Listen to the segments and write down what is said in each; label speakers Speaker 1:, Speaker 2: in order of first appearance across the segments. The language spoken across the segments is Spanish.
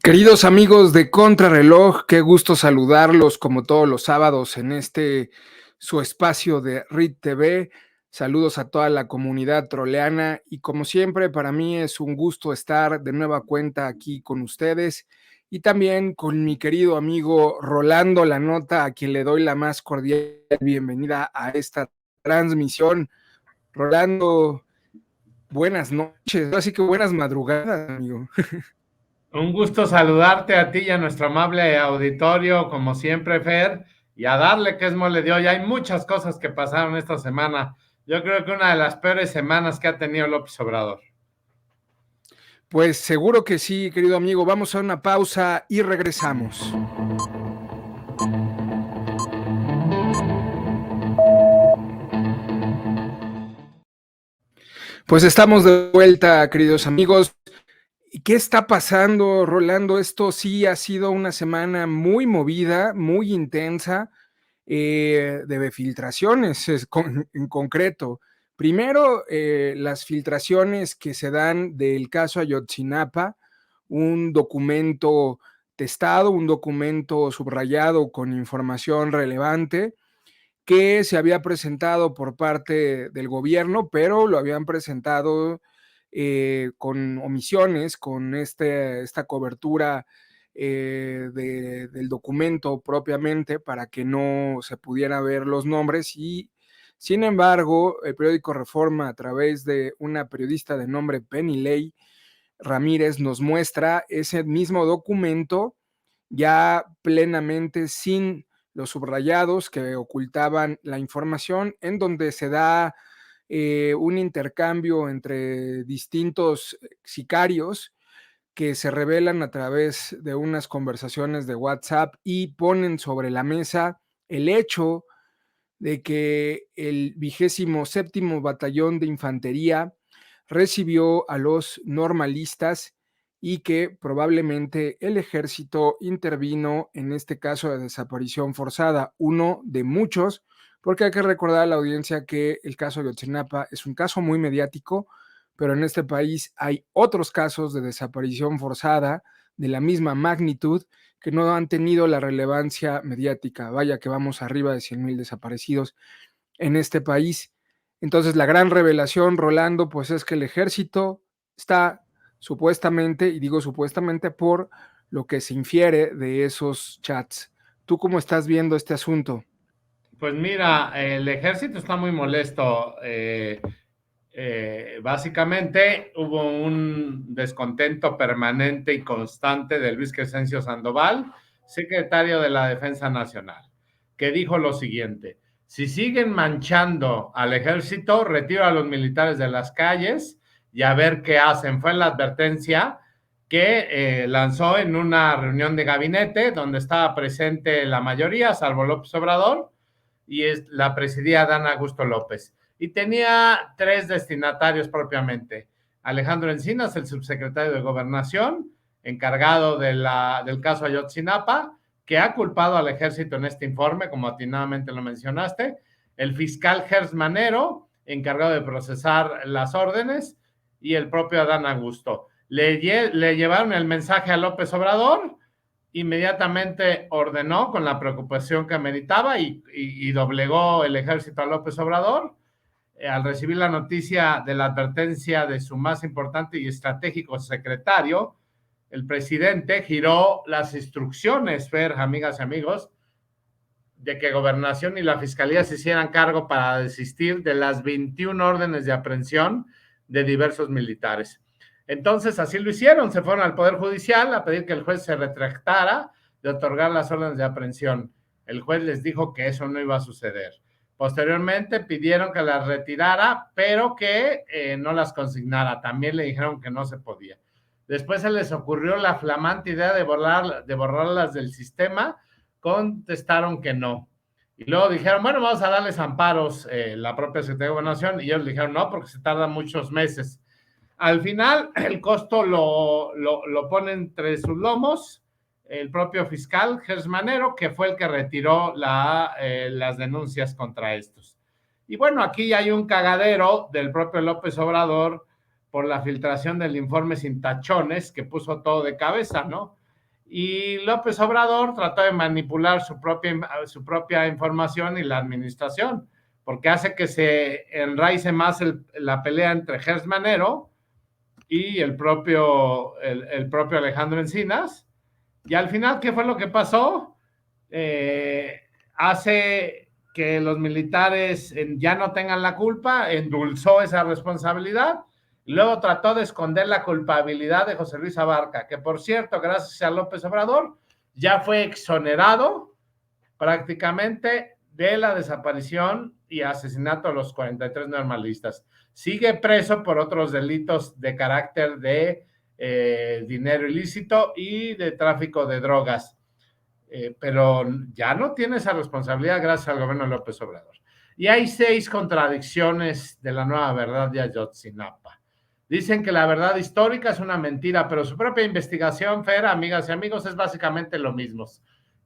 Speaker 1: Queridos amigos de Contrarreloj, qué gusto saludarlos como todos los sábados en su espacio de RIT TV. Saludos a toda la comunidad troleana y como siempre para mí es un gusto estar de nueva cuenta aquí con ustedes y también con mi querido amigo Rolando La Nota, a quien le doy la más cordial bienvenida a esta transmisión. Rolando, buenas noches, así que buenas madrugadas, amigo.
Speaker 2: Un gusto saludarte a ti y a nuestro amable auditorio, como siempre, Fer, y a darle que es mole de hoy. Hay muchas cosas que pasaron esta semana. Yo creo que una de las peores semanas que ha tenido López Obrador.
Speaker 1: Pues seguro que sí, querido amigo. Vamos a una pausa y regresamos. Pues estamos de vuelta, queridos amigos. ¿Y qué está pasando, Rolando? Esto sí ha sido una semana muy movida, muy intensa, de filtraciones en concreto. Primero, las filtraciones que se dan del caso Ayotzinapa, un documento testado, un documento subrayado con información relevante que se había presentado por parte del gobierno, pero lo habían presentado con omisiones, con esta cobertura del documento propiamente para que no se pudiera ver los nombres y sin embargo el periódico Reforma a través de una periodista de nombre Penny Ley Ramírez nos muestra ese mismo documento ya plenamente sin los subrayados que ocultaban la información, en donde se da un intercambio entre distintos sicarios que se revelan a través de unas conversaciones de WhatsApp y ponen sobre la mesa el hecho de que el 27º Batallón de Infantería recibió a los normalistas y que probablemente el ejército intervino en este caso de desaparición forzada, uno de muchos, porque hay que recordar a la audiencia que el caso de Ayotzinapa es un caso muy mediático, pero en este país hay otros casos de desaparición forzada de la misma magnitud que no han tenido la relevancia mediática. Vaya que vamos arriba de 100,000 desaparecidos en este país. Entonces la gran revelación, Rolando, pues es que el ejército está supuestamente, y digo supuestamente por lo que se infiere de esos chats. ¿Tú cómo estás viendo este asunto?
Speaker 2: Pues mira, el ejército está muy molesto. Básicamente hubo un descontento permanente y constante de Luis Crescencio Sandoval, secretario de la Defensa Nacional, que dijo lo siguiente: si siguen manchando al ejército, retiro a los militares de las calles y a ver qué hacen. Fue la advertencia que lanzó en una reunión de gabinete donde estaba presente la mayoría, salvo López Obrador, y la presidía Dan Augusto López. Y tenía tres destinatarios propiamente: Alejandro Encinas, el subsecretario de Gobernación, encargado del caso Ayotzinapa, que ha culpado al ejército en este informe, como atinadamente lo mencionaste; el fiscal Gers Manero, encargado de procesar las órdenes; y el propio Adán Augusto. Le llevaron el mensaje a López Obrador, inmediatamente ordenó con la preocupación que ameritaba y doblegó el ejército a López Obrador. Al recibir la noticia de la advertencia de su más importante y estratégico secretario, el presidente giró las instrucciones, Fer, amigas y amigos, de que Gobernación y la Fiscalía se hicieran cargo para desistir de las 21 órdenes de aprehensión de diversos militares. Entonces así lo hicieron, se fueron al Poder Judicial a pedir que el juez se retractara de otorgar las órdenes de aprehensión. El juez les dijo que eso no iba a suceder. Posteriormente pidieron que las retirara, pero que no las consignara. También le dijeron que no se podía. Después se les ocurrió la flamante idea de borrarlas del sistema. Contestaron que no. Y luego dijeron, bueno, vamos a darles amparos, la propia Secretaría de Gobernación, y ellos dijeron no, porque se tardan muchos meses. Al final, el costo lo pone entre sus lomos el propio fiscal Gers Manero, que fue el que retiró las denuncias contra estos. Y bueno, aquí hay un cagadero del propio López Obrador por la filtración del informe sin tachones, que puso todo de cabeza, ¿no? Y López Obrador trató de manipular su propia información y la administración, porque hace que se enraice más la pelea entre Gers Manero y el propio Alejandro Encinas. Y al final, ¿qué fue lo que pasó? Hace que los militares ya no tengan la culpa, endulzó esa responsabilidad, y luego trató de esconder la culpabilidad de José Luis Abarca, que por cierto, gracias a López Obrador, ya fue exonerado prácticamente de la desaparición y asesinato de los 43 normalistas. Sigue preso por otros delitos de carácter de dinero ilícito y de tráfico de drogas. Pero ya no tiene esa responsabilidad gracias al gobierno de López Obrador. Y hay 6 contradicciones de la nueva verdad de Ayotzinapa. Dicen que la verdad histórica es una mentira, pero su propia investigación, Fer, amigas y amigos, es básicamente lo mismo.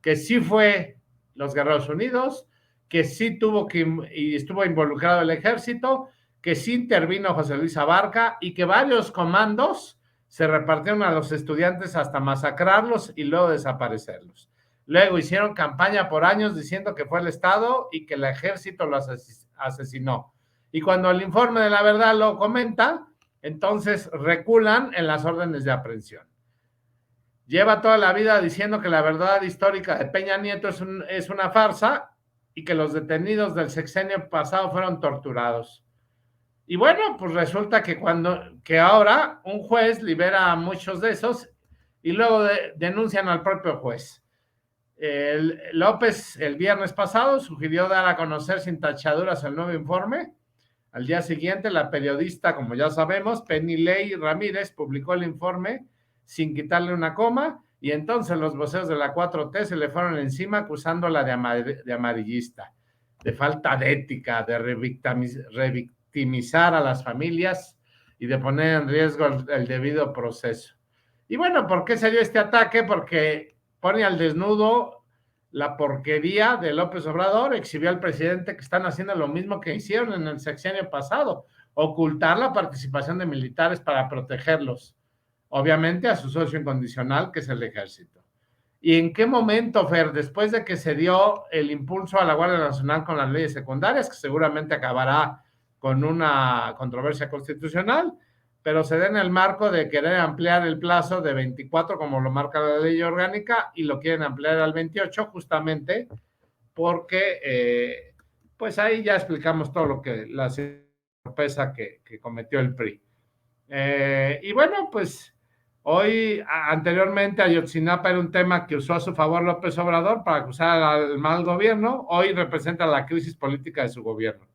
Speaker 2: Que sí fue los Guerreros Unidos, que sí y estuvo involucrado el ejército, que sí intervino José Luis Abarca y que varios comandos se repartieron a los estudiantes hasta masacrarlos y luego desaparecerlos. Luego hicieron campaña por años diciendo que fue el Estado y que el ejército los asesinó. Y cuando el informe de la verdad lo comenta, entonces reculan en las órdenes de aprehensión. Lleva toda la vida diciendo que la verdad histórica de Peña Nieto es una farsa y que los detenidos del sexenio pasado fueron torturados. Y bueno, pues resulta que ahora un juez libera a muchos de esos y luego denuncian al propio juez. López el viernes pasado sugirió dar a conocer sin tachaduras el nuevo informe. Al día siguiente, la periodista, como ya sabemos, Penny Ley Ramírez, publicó el informe sin quitarle una coma, y entonces los voceros de la 4T se le fueron encima acusándola de amarillista, de falta de ética, de revictimizar a las familias y de poner en riesgo el debido proceso. Y bueno, ¿por qué se dio este ataque? Porque pone al desnudo la porquería de López Obrador, exhibió al presidente que están haciendo lo mismo que hicieron en el sexenio pasado, ocultar la participación de militares para protegerlos, obviamente a su socio incondicional, que es el ejército. ¿Y en qué momento, Fer, después de que se dio el impulso a la Guardia Nacional con las leyes secundarias, que seguramente acabará con una controversia constitucional, pero se da en el marco de querer ampliar el plazo de 24, como lo marca la ley orgánica, y lo quieren ampliar al 28, justamente porque, pues ahí ya explicamos todo lo que la sorpresa que cometió el PRI. Y bueno, pues hoy, anteriormente, Ayotzinapa era un tema que usó a su favor López Obrador para acusar al mal gobierno. Hoy representa la crisis política de su gobierno.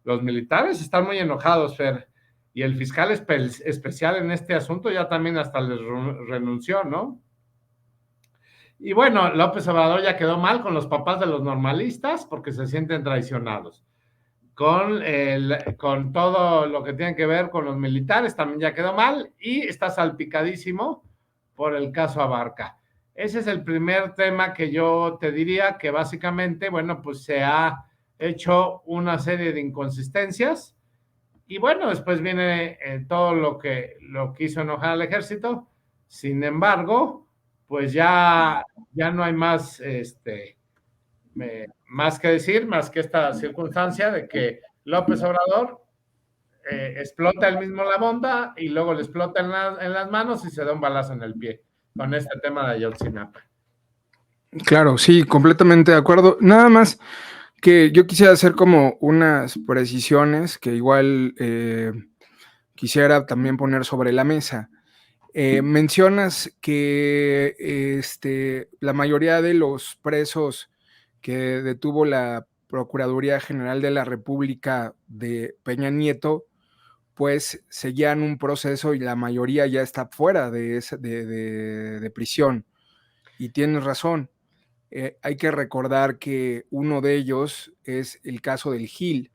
Speaker 2: Los militares están muy enojados, Fer, y el fiscal especial en este asunto ya también hasta les renunció, ¿no? Y bueno, López Obrador ya quedó mal con los papás de los normalistas porque se sienten traicionados. Con todo lo que tiene que ver con los militares también ya quedó mal y está salpicadísimo por el caso Abarca. Ese es el primer tema que yo te diría que básicamente, bueno, pues se ha hecho una serie de inconsistencias y bueno, después viene todo lo que hizo enojar al ejército. Sin embargo, pues ya no hay más que decir, más que esta circunstancia de que López Obrador explota él mismo la bomba y luego le explota en las manos y se da un balazo en el pie con este tema de Ayotzinapa.
Speaker 1: Claro, sí, completamente de acuerdo. Nada más que yo quisiera hacer como unas precisiones que igual quisiera también poner sobre la mesa. Mencionas que la mayoría de los presos que detuvo la Procuraduría General de la República de Peña Nieto, pues seguían un proceso y la mayoría ya está fuera de prisión. Y tienes razón. Hay que recordar que uno de ellos es el caso del Gil,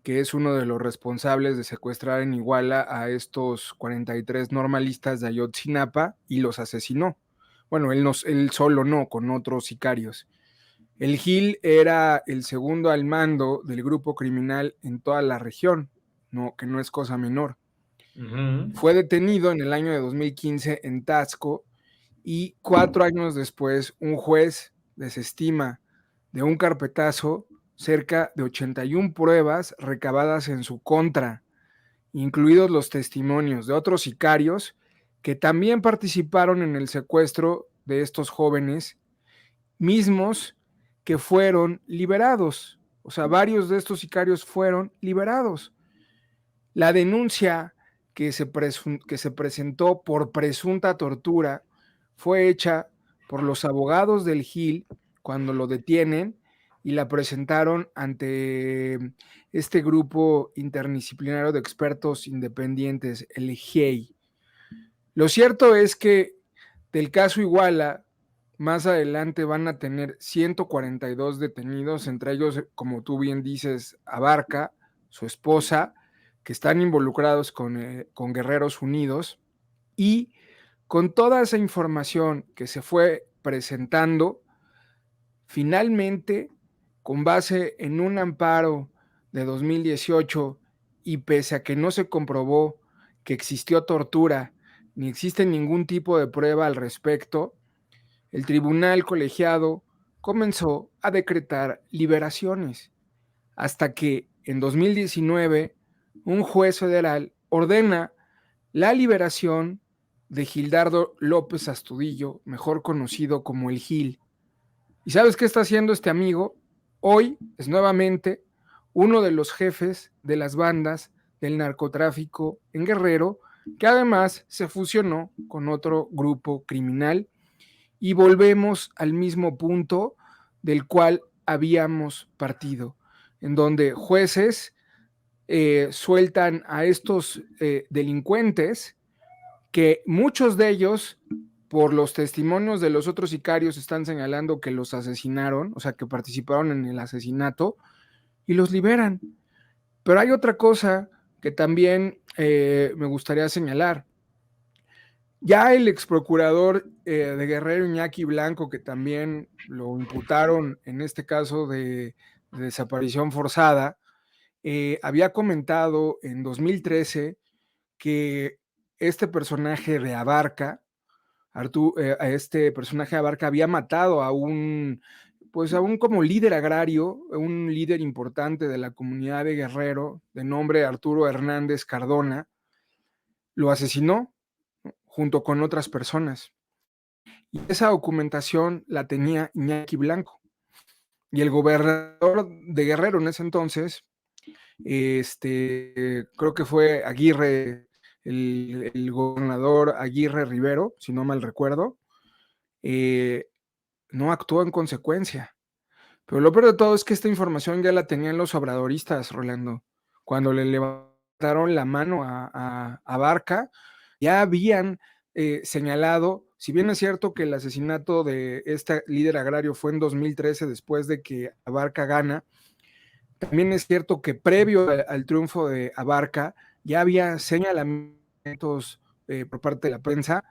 Speaker 1: que es uno de los responsables de secuestrar en Iguala a estos 43 normalistas de Ayotzinapa y los asesinó. Bueno, él solo no, con otros sicarios. El Gil era el segundo al mando del grupo criminal en toda la región, que no es cosa menor.
Speaker 2: Uh-huh.
Speaker 1: Fue detenido en el año de 2015 en Taxco y 4 años después un juez desestima de un carpetazo cerca de 81 pruebas recabadas en su contra, incluidos los testimonios de otros sicarios que también participaron en el secuestro de estos jóvenes, mismos que fueron liberados. O sea, varios de estos sicarios fueron liberados. La denuncia que se presentó por presunta tortura fue hecha por los abogados del Gil cuando lo detienen y la presentaron ante este grupo interdisciplinario de expertos independientes, el GIEI. Lo cierto es que del caso Iguala, más adelante van a tener 142 detenidos, entre ellos, como tú bien dices, Abarca, su esposa, que están involucrados con Guerreros Unidos, y con toda esa información que se fue presentando, finalmente, con base en un amparo de 2018 y pese a que no se comprobó que existió tortura ni existe ningún tipo de prueba al respecto, el tribunal colegiado comenzó a decretar liberaciones, hasta que en 2019 un juez federal ordena la liberación de Gildardo López Astudillo, mejor conocido como el Gil. ¿Y sabes qué está haciendo este amigo? Hoy es nuevamente uno de los jefes de las bandas del narcotráfico en Guerrero, que además se fusionó con otro grupo criminal y volvemos al mismo punto del cual habíamos partido, en donde jueces sueltan a estos delincuentes que muchos de ellos, por los testimonios de los otros sicarios, están señalando que los asesinaron, o sea, que participaron en el asesinato, y los liberan. Pero hay otra cosa que también me gustaría señalar. Ya el ex procurador de Guerrero, Iñaki Blanco, que también lo imputaron en este caso de desaparición forzada, había comentado en 2013 que este personaje de Abarca, a este personaje de Abarca había matado pues a un como líder agrario, un líder importante de la comunidad de Guerrero, de nombre Arturo Hernández Cardona, lo asesinó junto con otras personas. Y esa documentación la tenía Iñaki Blanco. Y el gobernador de Guerrero en ese entonces, creo que fue Aguirre, el gobernador Aguirre Rivero, si no mal recuerdo, eh, no actuó en consecuencia. Pero lo peor de todo es que esta información ya la tenían los obradoristas, Rolando. Cuando le levantaron la mano a Barca, ya habían señalado, si bien es cierto que el asesinato de este líder agrario fue en 2013, después de que Abarca gana, también es cierto que previo al triunfo de Abarca, ya había señalamientos por parte de la prensa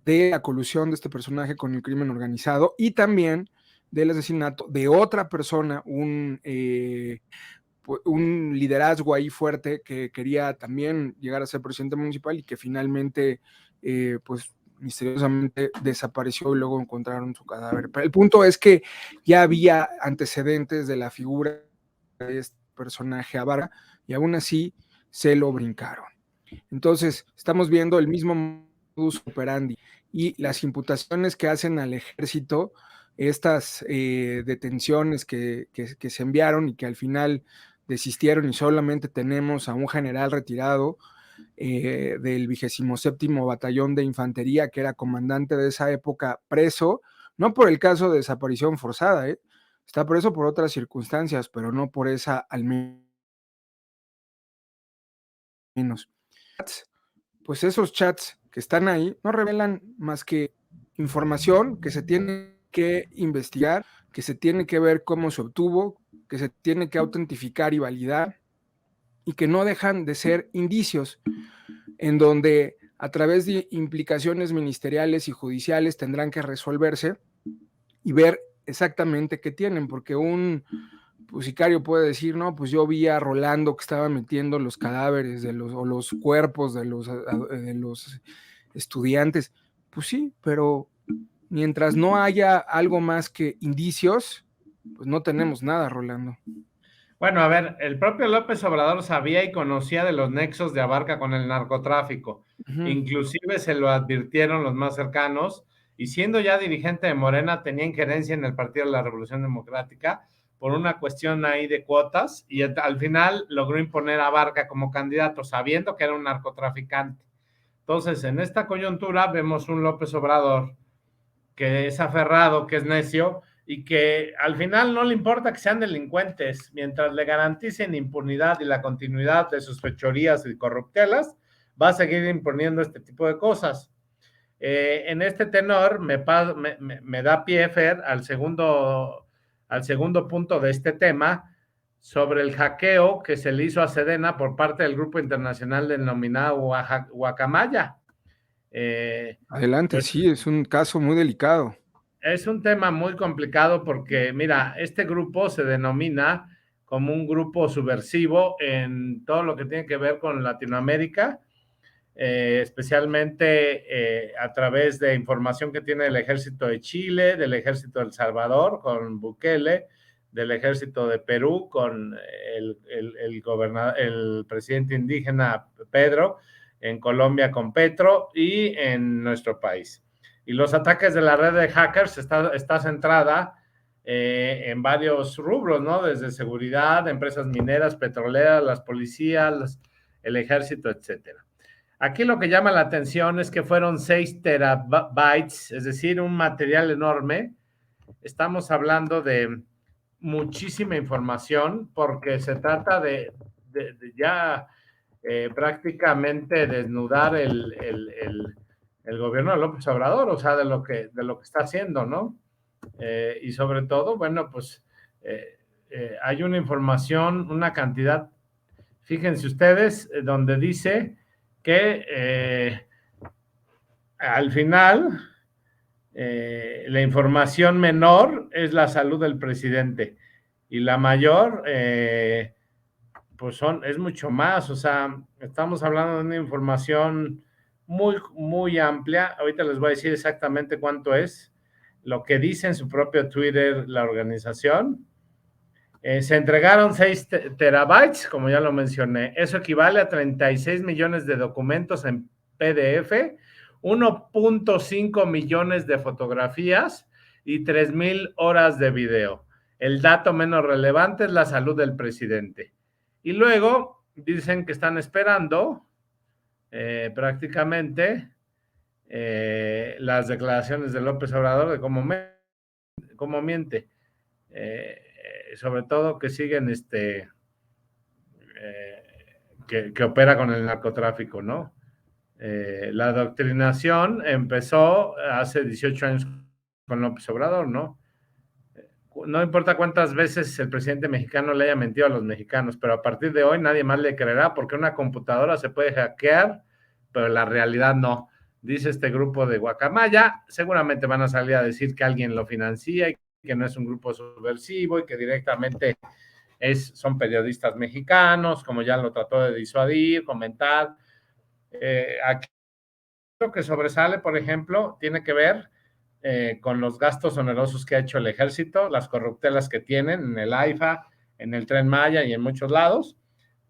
Speaker 1: de la colusión de este personaje con el crimen organizado y también del asesinato de otra persona, un liderazgo ahí fuerte que quería también llegar a ser presidente municipal y que finalmente, pues misteriosamente desapareció y luego encontraron su cadáver. Pero el punto es que ya había antecedentes de la figura de este personaje Avara y aún así se lo brincaron. Entonces, estamos viendo el mismo modus operandi y las imputaciones que hacen al ejército, estas detenciones que se enviaron y que al final desistieron y solamente tenemos a un general retirado del 27º Batallón de Infantería, que era comandante de esa época, preso, no por el caso de desaparición forzada, está preso por otras circunstancias, pero no por esa al menos. Pues esos chats que están ahí no revelan más que información que se tiene que investigar, que se tiene que ver cómo se obtuvo, que se tiene que autentificar y validar, y que no dejan de ser indicios en donde a través de implicaciones ministeriales y judiciales tendrán que resolverse y ver exactamente qué tienen, porque un sicario puede decir, no, pues yo vi a Rolando que estaba metiendo los cadáveres o los cuerpos de los estudiantes, pues sí, pero mientras no haya algo más que indicios, pues no tenemos nada, Rolando.
Speaker 2: Bueno, a ver, el propio López Obrador sabía y conocía de los nexos de Abarca con el narcotráfico.
Speaker 1: Ujú.
Speaker 2: Inclusive se lo advirtieron los más cercanos y siendo ya dirigente de Morena tenía injerencia en el Partido de la Revolución Democrática por una cuestión ahí de cuotas y al final logró imponer a Abarca como candidato sabiendo que era un narcotraficante. Entonces, en esta coyuntura vemos un López Obrador que es aferrado, que es necio y que al final no le importa que sean delincuentes, mientras le garanticen impunidad y la continuidad de sus fechorías y corruptelas, va a seguir imponiendo este tipo de cosas. En este tenor me da pie, Fer, al segundo punto de este tema, sobre el hackeo que se le hizo a Sedena por parte del grupo internacional denominado Guacamaya.
Speaker 1: Adelante,
Speaker 2: Pues
Speaker 1: sí, es un caso muy delicado.
Speaker 2: es un tema muy complicado porque, mira, este grupo se denomina como un grupo subversivo en todo lo que tiene que ver con Latinoamérica, especialmente a través de información que tiene el ejército de Chile, del ejército de El Salvador con Bukele, del ejército de Perú con el presidente indígena Pedro, en Colombia con Petro y en nuestro país. Y los ataques de la red de hackers está centrada en varios rubros, ¿no? Desde seguridad, empresas mineras, petroleras, las policías, el ejército, etcétera. Aquí lo que llama la atención es que fueron 6 terabytes, es decir, un material enorme. Estamos hablando de muchísima información porque se trata de ya prácticamente desnudar el gobierno de López Obrador, o sea, de lo que está haciendo, ¿no? Y sobre todo, bueno, pues hay una información, una cantidad, fíjense ustedes, donde dice que al final la información menor es la salud del presidente y la mayor pues es mucho más, o sea, estamos hablando de una información muy amplia. Ahorita les voy a decir exactamente cuánto es, lo que dice en su propio Twitter la organización. Se entregaron 6 terabytes, como ya lo mencioné. Eso equivale a 36 millones de documentos en PDF, 1.5 millones de fotografías y 3,000 horas de video. El dato menos relevante es la salud del presidente. Y luego dicen que están esperando prácticamente las declaraciones de López Obrador de cómo miente. Sobre todo que siguen que opera con el narcotráfico, ¿no? La adoctrinación empezó hace 18 años con López Obrador, ¿no? No importa cuántas veces el presidente mexicano le haya mentido a los mexicanos, pero a partir de hoy nadie más le creerá porque una computadora se puede hackear, pero la realidad no. Dice este grupo de Guacamaya, seguramente van a salir a decir que alguien lo financia y que no es un grupo subversivo y que directamente son periodistas mexicanos, como ya lo trató de disuadir, comentar. Aquí lo que sobresale, por ejemplo, tiene que ver con los gastos onerosos que ha hecho el ejército, las corruptelas que tienen en el AIFA, en el Tren Maya y en muchos lados,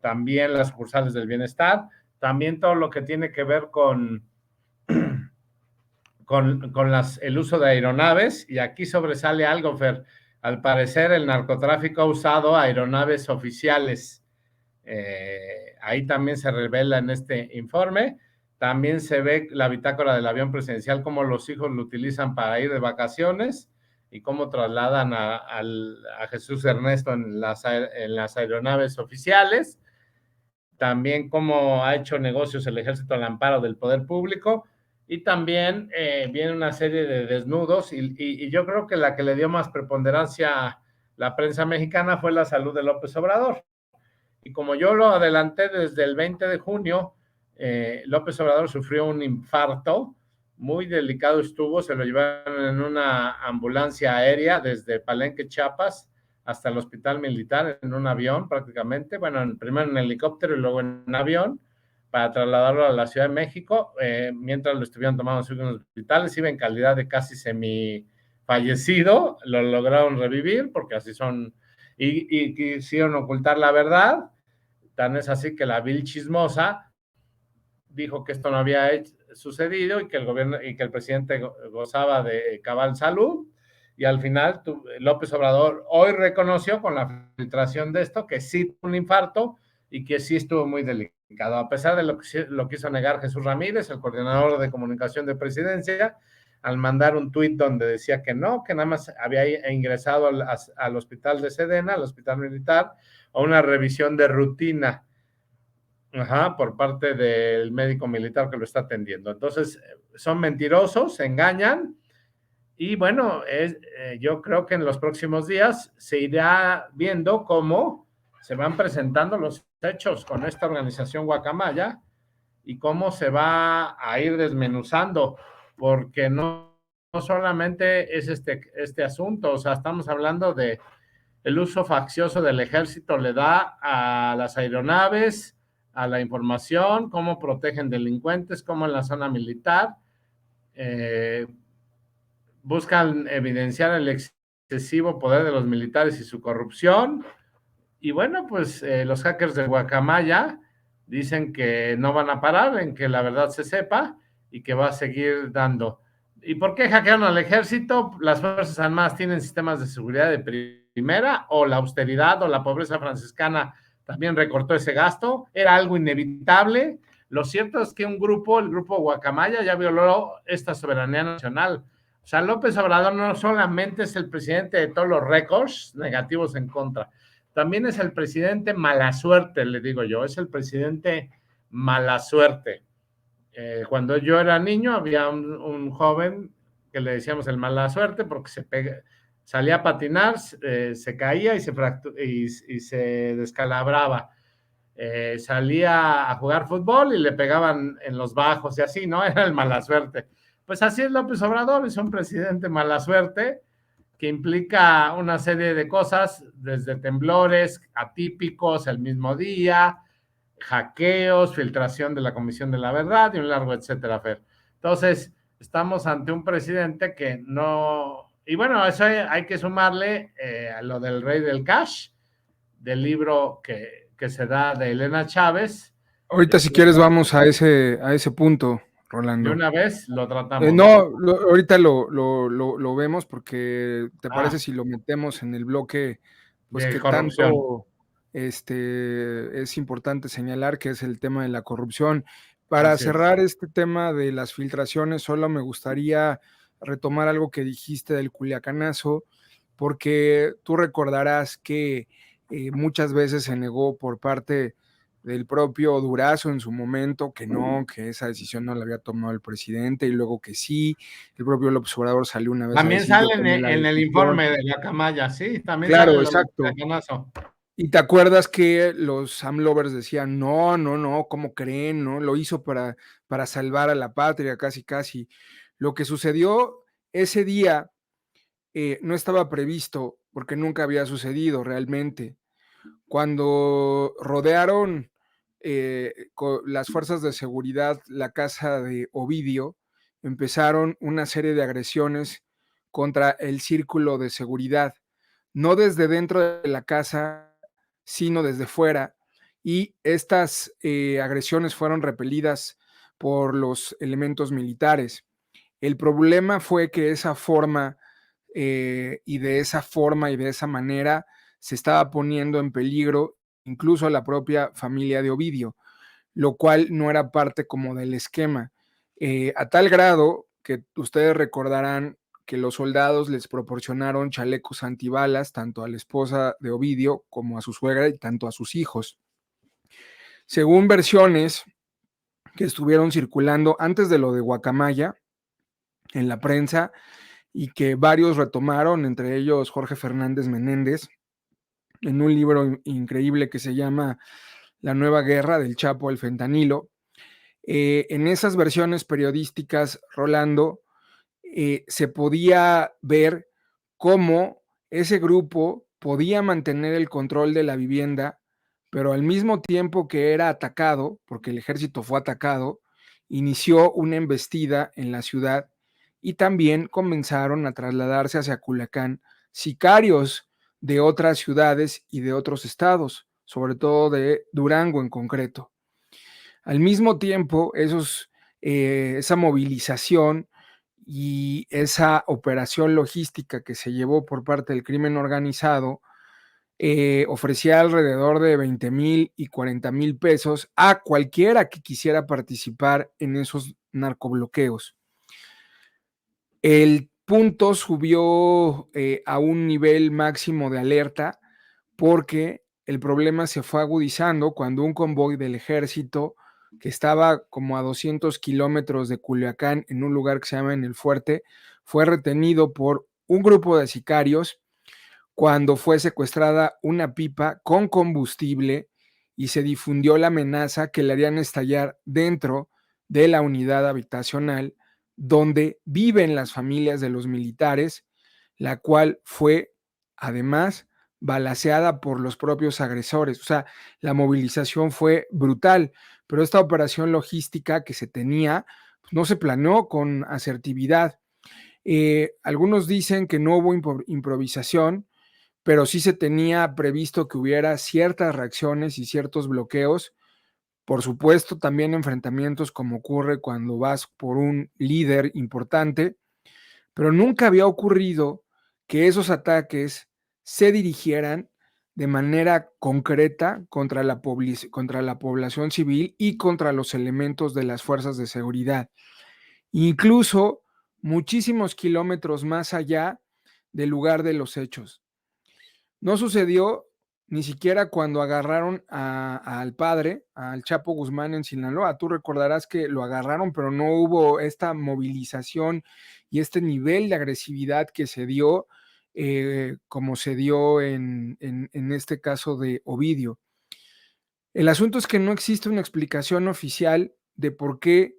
Speaker 2: también las sucursales del bienestar, también todo lo que tiene que ver con el uso de aeronaves, y aquí sobresale algo, Fer. Al parecer el narcotráfico ha usado aeronaves oficiales. Ahí también se revela en este informe. También se ve la bitácora del avión presidencial, cómo los hijos lo utilizan para ir de vacaciones y cómo trasladan a Jesús Ernesto en las aeronaves oficiales. También cómo ha hecho negocios el ejército al amparo del poder público. Y también viene una serie de desnudos y yo creo que la que le dio más preponderancia a la prensa mexicana fue la salud de López Obrador. Y como yo lo adelanté desde el 20 de junio, López Obrador sufrió un infarto, muy delicado estuvo, se lo llevaron en una ambulancia aérea desde Palenque, Chiapas, hasta el hospital militar en un avión prácticamente, bueno, primero en helicóptero y luego en avión, para trasladarlo a la Ciudad de México, mientras lo estuvieron tomando en los hospitales, iba en calidad de casi semi-fallecido, lo lograron revivir, porque así son, y quisieron ocultar la verdad, tan es así que la vil chismosa dijo que esto no había sucedido y que el gobierno y que el presidente gozaba de cabal salud, y al final López Obrador hoy reconoció con la filtración de esto que sí tuvo un infarto y que sí estuvo muy delicado, a pesar de lo que hizo negar Jesús Ramírez, el coordinador de comunicación de presidencia, al mandar un tuit donde decía que no, que nada más había ingresado al hospital de Sedena, al hospital militar, a una revisión de rutina. Ajá, por parte del médico militar que lo está atendiendo. Entonces, son mentirosos, se engañan, y bueno, yo creo que en los próximos días se irá viendo cómo se van presentando los hechos con esta organización Guacamaya y cómo se va a ir desmenuzando, porque no solamente es este asunto, o sea, estamos hablando de el uso faccioso del ejército le da a las aeronaves, a la información, cómo protegen delincuentes, cómo en la zona militar buscan evidenciar el excesivo poder de los militares y su corrupción. Y bueno, pues los hackers de Guacamaya dicen que no van a parar en que la verdad se sepa y que va a seguir dando. ¿Y por qué hackearon al ejército? Las Fuerzas Armadas tienen sistemas de seguridad de primera, o la austeridad o la pobreza franciscana también recortó ese gasto, era algo inevitable. Lo cierto es que el grupo Guacamaya, ya violó esta soberanía nacional. O sea, López Obrador no solamente es el presidente de todos los récords negativos en contra, también es el presidente mala suerte, le digo yo, es el presidente mala suerte. Cuando yo era niño había un joven que le decíamos el mala suerte porque salía a patinar, se caía y se descalabraba. Salía a jugar fútbol y le pegaban en los bajos y así, ¿no? Era el mala suerte. Pues así es López Obrador, es un presidente mala suerte que implica una serie de cosas, desde temblores atípicos el mismo día, hackeos, filtración de la Comisión de la Verdad y un largo etcétera, Fer. Entonces, estamos ante un presidente que no... Y bueno, eso hay que sumarle a lo del rey del cash, del libro que se da de Elena Chávez.
Speaker 1: Ahorita, si quieres, vamos a ese punto, Rolando.
Speaker 2: De una vez lo tratamos.
Speaker 1: No, ahorita lo vemos, porque ¿te parece si lo metemos en el bloque, pues que
Speaker 2: corrupción.
Speaker 1: Tanto es importante señalar, que es el tema de la corrupción? Para
Speaker 2: Así
Speaker 1: cerrar este tema de las filtraciones, solo me gustaría retomar algo que dijiste del Culiacanazo, porque tú recordarás que muchas veces se negó por parte del propio Durazo en su momento, que no, que esa decisión no la había tomado el presidente, y luego que sí. El propio López Obrador salió una vez
Speaker 2: también
Speaker 1: a decir:
Speaker 2: sale en el informe de Guacamaya, sí, también
Speaker 1: claro,
Speaker 2: sale
Speaker 1: exacto. Y te acuerdas que los AMLovers decían: no, ¿cómo creen? ¿No? Lo hizo para salvar a la patria, casi, casi. Lo que sucedió ese día no estaba previsto, porque nunca había sucedido realmente. Cuando rodearon las fuerzas de seguridad la casa de Ovidio, empezaron una serie de agresiones contra el círculo de seguridad, no desde dentro de la casa, sino desde fuera, y estas agresiones fueron repelidas por los elementos militares. El problema fue que esa forma y de esa manera se estaba poniendo en peligro incluso a la propia familia de Ovidio, lo cual no era parte como del esquema, a tal grado que ustedes recordarán que los soldados les proporcionaron chalecos antibalas tanto a la esposa de Ovidio como a su suegra y tanto a sus hijos. Según versiones que estuvieron circulando antes de lo de Guacamaya en la prensa, y que varios retomaron, entre ellos Jorge Fernández Menéndez, en un libro increíble que se llama La nueva guerra del Chapo al fentanilo. En esas versiones periodísticas, Rolando, se podía ver cómo ese grupo podía mantener el control de la vivienda pero al mismo tiempo que era atacado, porque el ejército fue atacado, inició una embestida en la ciudad y también comenzaron a trasladarse hacia Culiacán sicarios de otras ciudades y de otros estados, sobre todo de Durango en concreto. Al mismo tiempo, esa movilización y esa operación logística que se llevó por parte del crimen organizado ofrecía alrededor de 20,000 y 40,000 pesos a cualquiera que quisiera participar en esos narcobloqueos. El punto subió a un nivel máximo de alerta porque el problema se fue agudizando cuando un convoy del ejército que estaba como a 200 kilómetros de Culiacán en un lugar que se llama En el Fuerte, fue retenido por un grupo de sicarios cuando fue secuestrada una pipa con combustible y se difundió la amenaza que le harían estallar dentro de la unidad habitacional donde viven las familias de los militares, la cual fue además balaceada por los propios agresores. O sea, la movilización fue brutal, pero esta operación logística que se tenía pues, no se planeó con asertividad. Algunos dicen que no hubo improvisación, pero sí se tenía previsto que hubiera ciertas reacciones y ciertos bloqueos. Por supuesto, también enfrentamientos como ocurre cuando vas por un líder importante, pero nunca había ocurrido que esos ataques se dirigieran de manera concreta contra la población civil y contra los elementos de las fuerzas de seguridad, incluso muchísimos kilómetros más allá del lugar de los hechos. No sucedió ni siquiera cuando agarraron al padre, al Chapo Guzmán en Sinaloa. Tú recordarás que lo agarraron, pero no hubo esta movilización y este nivel de agresividad que se dio, como se dio en este caso de Ovidio. El asunto es que no existe una explicación oficial de por qué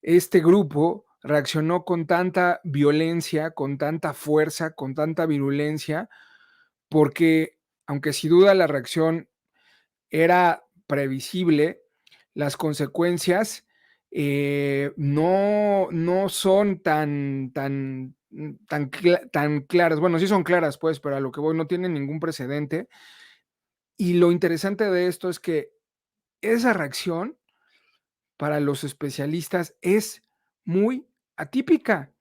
Speaker 1: este grupo reaccionó con tanta violencia, con tanta fuerza, con tanta virulencia, porque aunque sin duda la reacción era previsible, las consecuencias no son tan claras. Bueno, sí son claras, pues, pero a lo que voy, no tienen ningún precedente. Y lo interesante de esto es que esa reacción para los especialistas es muy atípica,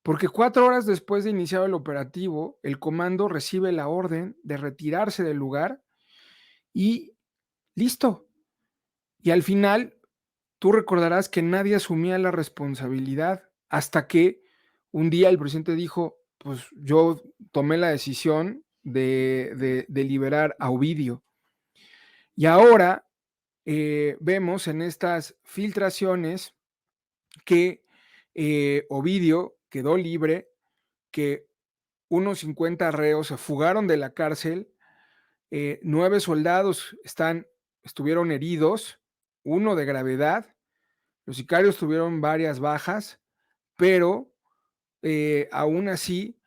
Speaker 1: porque 4 horas después de iniciar el operativo, el comando recibe la orden de retirarse del lugar y listo. Y al final, tú recordarás que nadie asumía la responsabilidad hasta que un día el presidente dijo, pues yo tomé la decisión de liberar a Ovidio. Y ahora vemos en estas filtraciones que Ovidio quedó libre, que unos 50 reos se fugaron de la cárcel, 9 soldados estuvieron heridos, uno de gravedad, los sicarios tuvieron varias bajas, pero aún así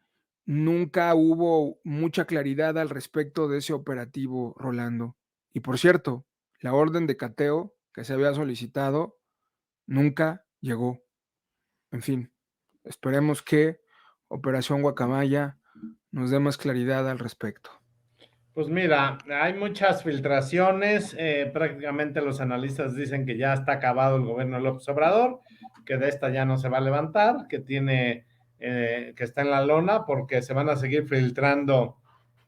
Speaker 1: nunca hubo mucha claridad al respecto de ese operativo, Rolando. Y por cierto, la orden de cateo que se había solicitado nunca llegó. En fin, esperemos que Operación Guacamaya nos dé más claridad al respecto.
Speaker 2: Pues mira, hay muchas filtraciones, prácticamente los analistas dicen que ya está acabado el gobierno de López Obrador, que de esta ya no se va a levantar, que está en la lona porque se van a seguir filtrando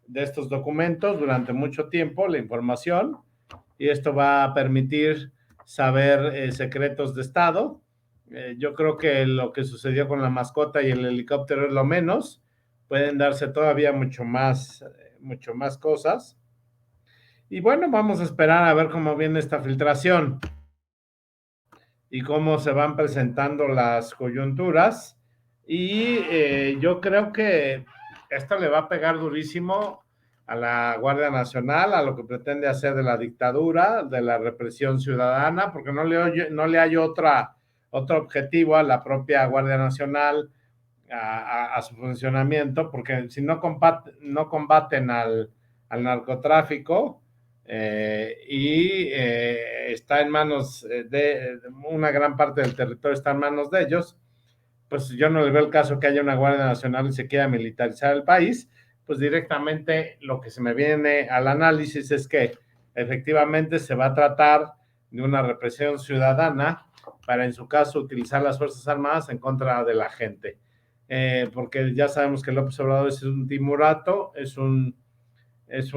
Speaker 2: de estos documentos durante mucho tiempo la información y esto va a permitir saber secretos de Estado. Yo creo que lo que sucedió con la mascota y el helicóptero es lo menos, pueden darse todavía mucho más cosas. Y bueno, vamos a esperar a ver cómo viene esta filtración y cómo se van presentando las coyunturas. Y yo creo que esto le va a pegar durísimo a la Guardia Nacional, a lo que pretende hacer de la dictadura, de la represión ciudadana, porque no le hay otro objetivo a la propia Guardia Nacional, a su funcionamiento, porque si no combaten al narcotráfico, está en manos de una gran parte del territorio, está en manos de ellos. Pues yo no le veo el caso que haya una Guardia Nacional y se quiera militarizar el país. Pues directamente lo que se me viene al análisis es que efectivamente se va a tratar de una represión ciudadana para, en su caso, utilizar las Fuerzas Armadas en contra de la gente. Porque ya sabemos que López Obrador es un timurato, es un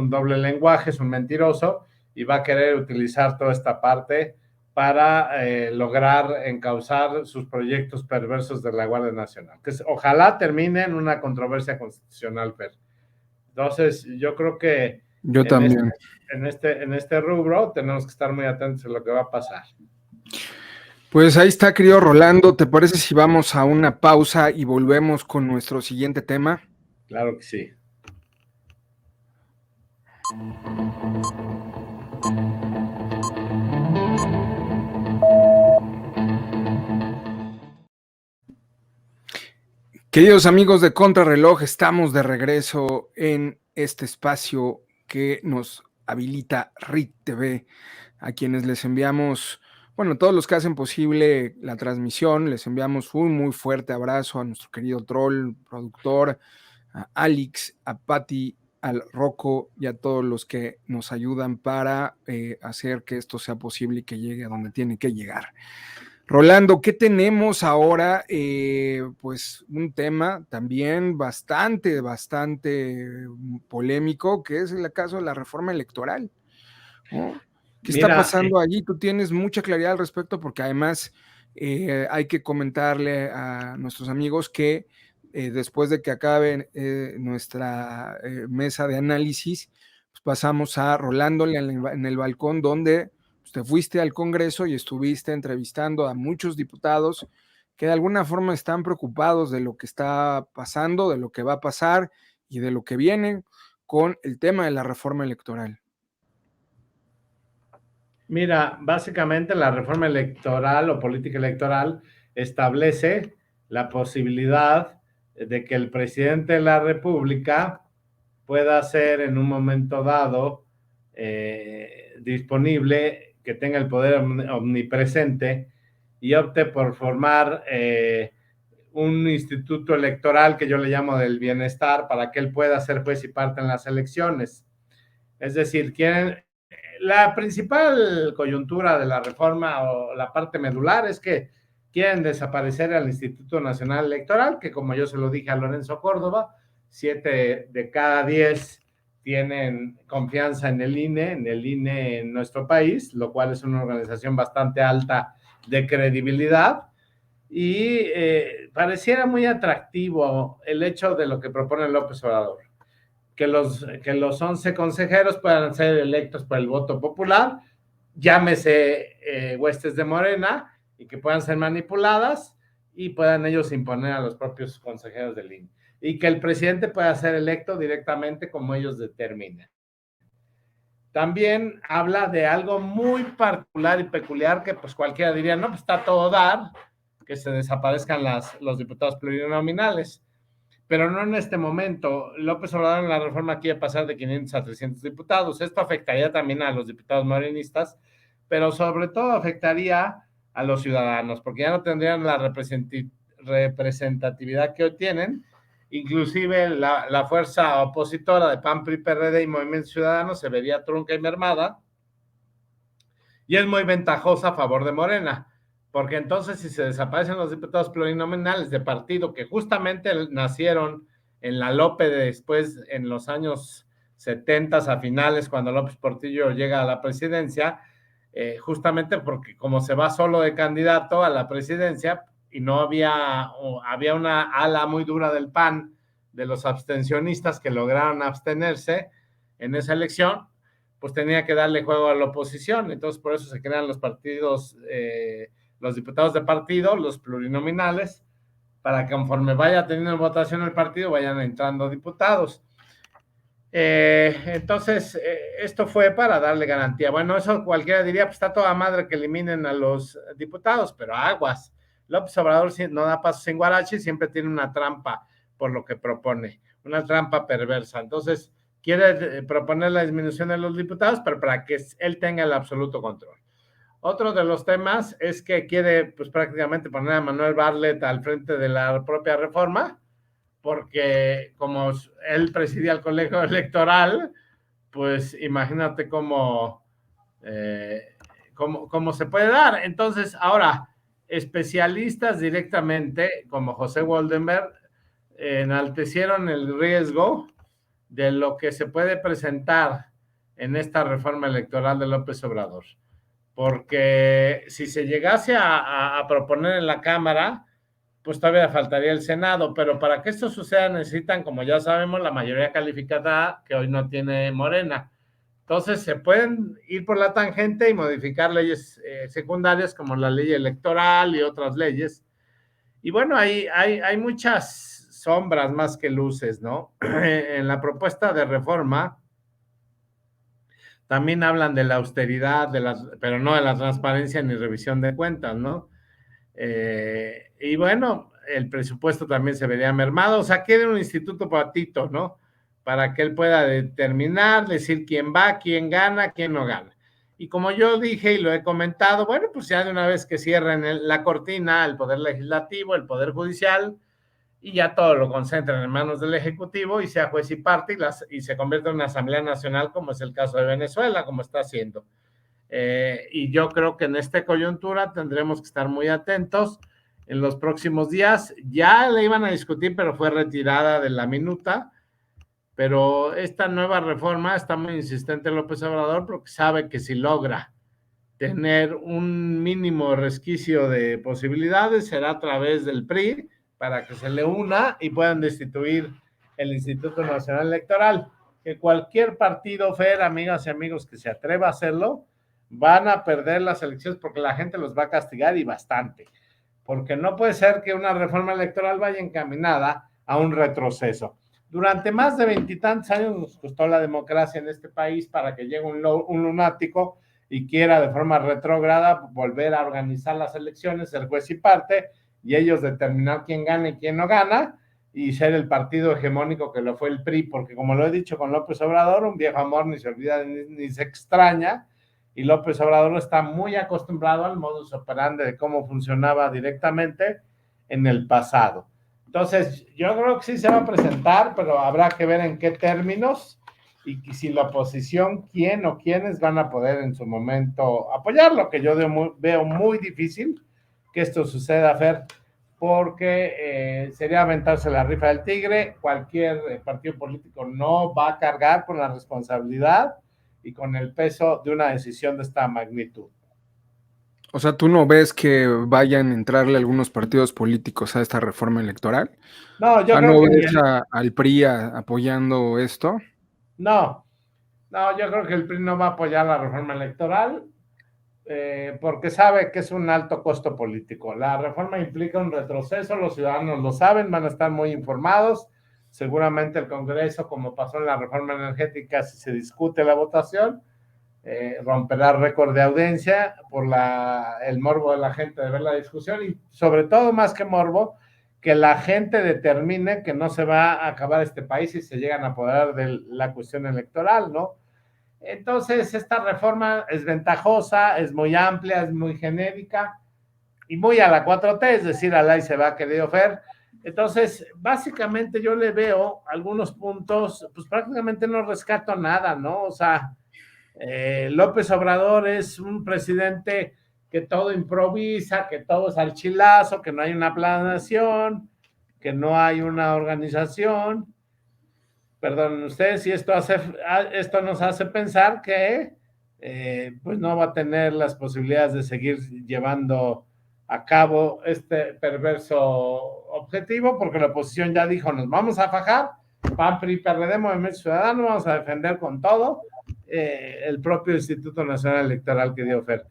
Speaker 2: doble lenguaje, es un mentiroso, y va a querer utilizar toda esta parte para lograr encauzar sus proyectos perversos de la Guardia Nacional, que ojalá termine en una controversia constitucional, Fer. Entonces, yo creo que
Speaker 1: Yo también.
Speaker 2: en este rubro tenemos que estar muy atentos a lo que va a pasar.
Speaker 1: Pues ahí está, querido Rolando. ¿Te parece si vamos a una pausa y volvemos con nuestro siguiente tema?
Speaker 2: Claro que sí.
Speaker 1: Queridos amigos de Contrarreloj, estamos de regreso en este espacio que nos habilita RIT TV, a quienes les enviamos, bueno, todos los que hacen posible la transmisión, les enviamos un muy fuerte abrazo a nuestro querido troll, productor, a Alex, a Patti, al Rocco y a todos los que nos ayudan para hacer que esto sea posible y que llegue a donde tiene que llegar. Rolando, ¿qué tenemos ahora? Pues un tema también bastante polémico, que es el caso de la reforma electoral, ¿no? ¿Qué está pasando allí? Tú tienes mucha claridad al respecto, porque además hay que comentarle a nuestros amigos que después de que acabe nuestra mesa de análisis, pues pasamos a Rolándole en el balcón, donde te fuiste al Congreso y estuviste entrevistando a muchos diputados que de alguna forma están preocupados de lo que está pasando, de lo que va a pasar y de lo que viene con el tema de la reforma electoral.
Speaker 2: Mira, básicamente la reforma electoral o política electoral establece la posibilidad de que el presidente de la República pueda ser en un momento dado disponible, que tenga el poder omnipresente y opte por formar un instituto electoral que yo le llamo del bienestar, para que él pueda ser juez y parte en las elecciones. Es decir, la principal coyuntura de la reforma, o la parte medular, es que quieren desaparecer al Instituto Nacional Electoral, que, como yo se lo dije a Lorenzo Córdoba, 7 de cada 10 tienen confianza en el INE en nuestro país, lo cual es una organización bastante alta de credibilidad, y pareciera muy atractivo el hecho de lo que propone López Obrador, que los 11 consejeros puedan ser electos por el voto popular, llámese huestes de Morena, y que puedan ser manipuladas y puedan ellos imponer a los propios consejeros del INE, y que el presidente pueda ser electo directamente como ellos determinen. También habla de algo muy particular y peculiar, que pues cualquiera diría, no, pues está todo dar, que se desaparezcan los diputados plurinominales. Pero no en este momento. López Obrador en la reforma quiere pasar de 500 a 300 diputados. Esto afectaría también a los diputados morenistas, pero sobre todo afectaría a los ciudadanos, porque ya no tendrían la representatividad que hoy tienen. Inclusive la fuerza opositora de PAN, PRI, PRD y Movimiento Ciudadano se vería trunca y mermada, y es muy ventajosa a favor de Morena, porque entonces, si se desaparecen los diputados plurinominales de partido que justamente nacieron en la Lope después, en los años 70 a finales, cuando López Portillo llega a la presidencia, justamente porque como se va solo de candidato a la presidencia y no había una ala muy dura del PAN, de los abstencionistas que lograron abstenerse en esa elección, pues tenía que darle juego a la oposición. Entonces, por eso se crean los partidos, los diputados de partido, los plurinominales, para que conforme vaya teniendo votación el partido, vayan entrando diputados. Entonces, esto fue para darle garantía. Bueno, eso cualquiera diría, pues está toda madre que eliminen a los diputados, pero aguas. López Obrador no da paso sin guarache, siempre tiene una trampa por lo que propone, una trampa perversa. Entonces, quiere proponer la disminución de los diputados, pero para que él tenga el absoluto control. Otro de los temas es que quiere, pues prácticamente poner a Manuel Bartlett al frente de la propia reforma, porque como él presidía el colegio electoral, pues imagínate cómo se puede dar. Entonces, ahora, especialistas directamente, como José Woldenberg, enaltecieron el riesgo de lo que se puede presentar en esta reforma electoral de López Obrador. Porque si se llegase a proponer en la Cámara, pues todavía faltaría el Senado, pero para que esto suceda necesitan, como ya sabemos, la mayoría calificada que hoy no tiene Morena. Entonces se pueden ir por la tangente y modificar leyes secundarias como la ley electoral y otras leyes. Y bueno, hay muchas sombras más que luces, ¿no? En la propuesta de reforma también hablan de la austeridad, pero no de la transparencia ni revisión de cuentas, ¿no? Y bueno, el presupuesto también se vería mermado. O sea, quiere un instituto patito, ¿no? Para que él pueda determinar, decir quién va, quién gana, quién no gana. Y como yo dije y lo he comentado, bueno, pues ya de una vez que cierren la cortina, el Poder Legislativo, el Poder Judicial, y ya todo lo concentran en manos del Ejecutivo y sea juez y parte y se convierte en una Asamblea Nacional, como es el caso de Venezuela, como está haciendo. Y yo creo que en esta coyuntura tendremos que estar muy atentos en los próximos días. Ya le iban a discutir, pero fue retirada de la minuta. Pero esta nueva reforma está muy insistente López Obrador porque sabe que si logra tener un mínimo resquicio de posibilidades será a través del PRI para que se le una y puedan destituir el Instituto Nacional Electoral. Que cualquier partido, Fer, amigas y amigos, que se atreva a hacerlo, van a perder las elecciones porque la gente los va a castigar y bastante. Porque no puede ser que una reforma electoral vaya encaminada a un retroceso. Durante más de 20 y tantos años nos costó la democracia en este país para que llegue un lunático y quiera de forma retrógrada volver a organizar las elecciones, ser juez y parte, y ellos determinar quién gana y quién no gana, y ser el partido hegemónico que lo fue el PRI, porque como lo he dicho con López Obrador, un viejo amor ni se olvida ni se extraña, y López Obrador está muy acostumbrado al modus operandi de cómo funcionaba directamente en el pasado. Entonces, yo creo que sí se va a presentar, pero habrá que ver en qué términos y si la oposición, quién o quiénes van a poder en su momento apoyarlo, que yo veo muy difícil que esto suceda, Fer, porque sería aventarse la rifa del tigre. Cualquier partido político no va a cargar con la responsabilidad y con el peso de una decisión de esta magnitud.
Speaker 1: O sea, ¿tú no ves que vayan a entrarle algunos partidos políticos a esta reforma electoral?
Speaker 2: No,
Speaker 1: O
Speaker 2: yo
Speaker 1: sea,
Speaker 2: creo
Speaker 1: ¿no
Speaker 2: que
Speaker 1: ves al PRI apoyando esto?
Speaker 2: no, yo creo que el PRI no va a apoyar la reforma electoral porque sabe que es un alto costo político. La reforma implica un retroceso, los ciudadanos lo saben, van a estar muy informados. Seguramente el Congreso, como pasó en la reforma energética, si se discute la votación, romperá récord de audiencia por el morbo de la gente de ver la discusión y sobre todo, más que morbo, que la gente determine que no se va a acabar este país si se llegan a apoderar de la cuestión electoral, ¿no? Entonces, esta reforma es ventajosa, es muy amplia, es muy genérica y muy a la 4T, es decir, al ahí se va, querido Fer. Entonces, básicamente yo le veo algunos puntos, pues prácticamente no rescato nada, ¿no? O sea, López Obrador es un presidente que todo improvisa, que todo es al chilazo, que no hay una planeación, que no hay una organización. Perdón ustedes, y esto nos hace pensar que pues no va a tener las posibilidades de seguir llevando a cabo este perverso objetivo, porque la oposición ya dijo, nos vamos a fajar, PAN, PRI, PRD, Movimiento Ciudadano, vamos a defender con todo el propio Instituto Nacional Electoral que dio Fer.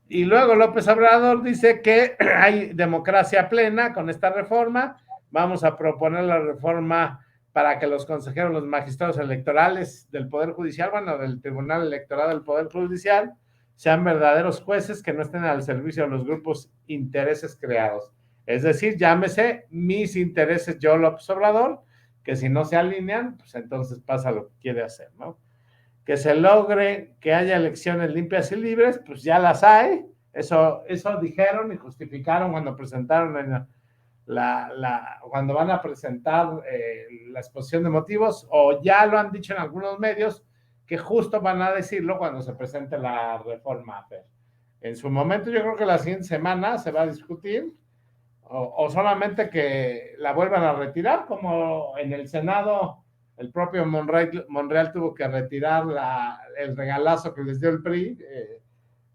Speaker 2: Y luego López Obrador dice que hay democracia plena con esta reforma. Vamos a proponer la reforma para que los consejeros, los magistrados electorales del Poder Judicial, bueno, del Tribunal Electoral del Poder Judicial, sean verdaderos jueces que no estén al servicio de los grupos intereses creados. Es decir, llámese mis intereses yo, López Obrador, que si no se alinean, pues entonces pasa lo que quiere hacer, ¿no? Que se logre que haya elecciones limpias y libres, pues ya las hay. Eso dijeron y justificaron cuando presentaron cuando van a presentar la exposición de motivos, o ya lo han dicho en algunos medios, que justo van a decirlo cuando se presente la reforma. En su momento, yo creo que la siguiente semana se va a discutir, o solamente que la vuelvan a retirar, como en el Senado el propio Monreal tuvo que retirar el regalazo que les dio el PRI,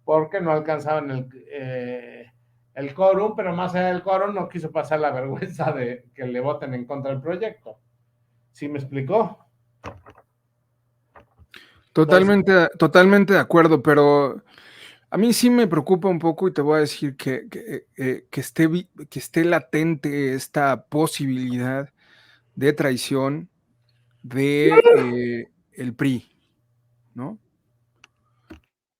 Speaker 2: porque no alcanzaban el quórum, pero más allá del quórum no quiso pasar la vergüenza de que le voten en contra del proyecto. ¿Sí me explicó?
Speaker 1: Totalmente de acuerdo, pero a mí sí me preocupa un poco y te voy a decir que esté latente esta posibilidad de traición de el PRI, ¿no?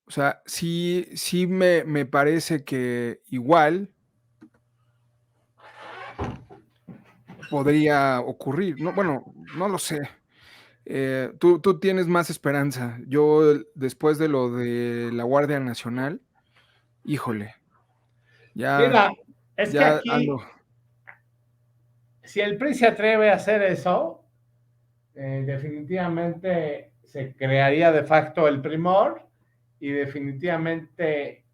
Speaker 1: O sea, sí me parece que igual podría ocurrir. No, bueno, no lo sé. Tú tienes más esperanza. Yo, después de lo de la Guardia Nacional, híjole, ya,
Speaker 2: Mira, es que
Speaker 1: ya
Speaker 2: aquí,
Speaker 1: ando.
Speaker 2: si el PRI se atreve a hacer eso, definitivamente se crearía de facto el primor y definitivamente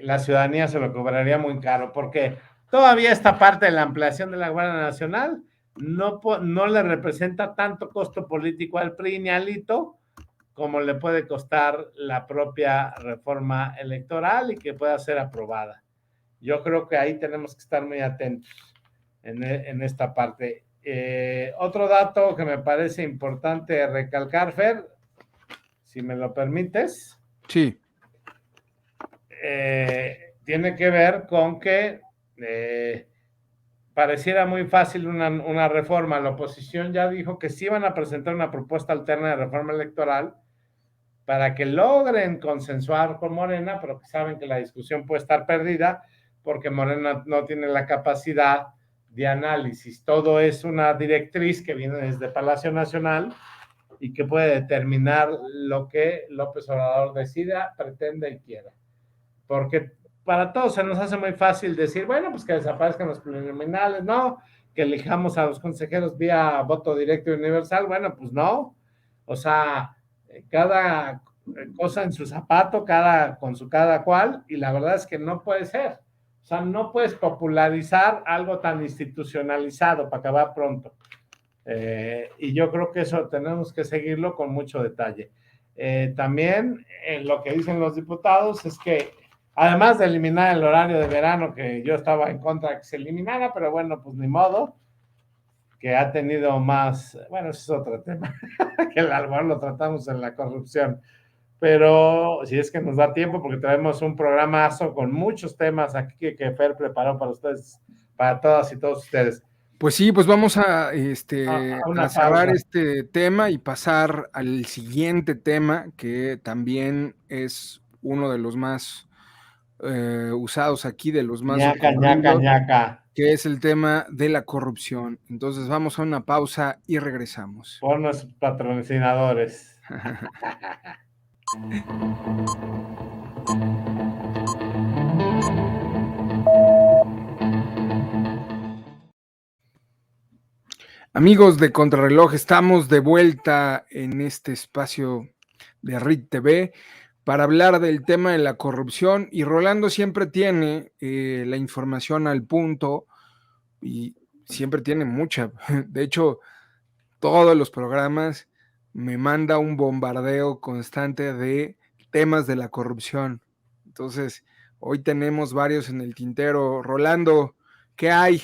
Speaker 2: la ciudadanía se lo cobraría muy caro, porque todavía esta parte de la ampliación de la Guardia Nacional no le representa tanto costo político al PRI ni al ITO como le puede costar la propia reforma electoral y que pueda ser aprobada. Yo creo que ahí tenemos que estar muy atentos en esta parte. Otro dato que me parece importante recalcar, Fer, si me lo permites,
Speaker 1: Sí,
Speaker 2: tiene que ver con que pareciera muy fácil una reforma. La oposición ya dijo que sí van a presentar una propuesta alterna de reforma electoral para que logren consensuar con Morena, pero que saben que la discusión puede estar perdida porque Morena no tiene la capacidad de análisis. Todo es una directriz que viene desde Palacio Nacional y que puede determinar lo que López Obrador decida, pretende y quiera. Porque para todos se nos hace muy fácil decir, bueno, pues que desaparezcan los plurinominales, no, que elijamos a los consejeros vía voto directo y universal, bueno, pues no. O sea, cada cosa en su zapato, cada cual, y la verdad es que no puede ser. O sea, no puedes popularizar algo tan institucionalizado para acabar pronto. Y yo creo que eso tenemos que seguirlo con mucho detalle. También lo que dicen los diputados es que, además de eliminar el horario de verano, que yo estaba en contra de que se eliminara, pero bueno, pues ni modo, que ha tenido más, bueno, ese es otro tema, que el albor lo tratamos en la corrupción, pero si es que nos da tiempo, porque traemos un programazo con muchos temas aquí que Fer preparó para ustedes, para todas y todos ustedes.
Speaker 1: pues sí, pues vamos
Speaker 2: A
Speaker 1: a
Speaker 2: una
Speaker 1: cerrar
Speaker 2: pausa.
Speaker 1: este tema y pasar al siguiente tema, que también es uno de los más usados aquí, de los más
Speaker 2: Ñaca, ñaca,
Speaker 1: ocurridos,
Speaker 2: ñaca.
Speaker 1: que es el tema de la corrupción. Entonces vamos a una pausa y regresamos.
Speaker 2: Por nuestros patrocinadores.
Speaker 1: Amigos de Contrarreloj, estamos de vuelta en este espacio de RIT TV para hablar del tema de la corrupción, y Rolando siempre tiene la información al punto y siempre tiene mucha. De hecho, todos los programas me manda un bombardeo constante de temas de la corrupción. Entonces, hoy tenemos varios en el tintero. Rolando, ¿qué hay?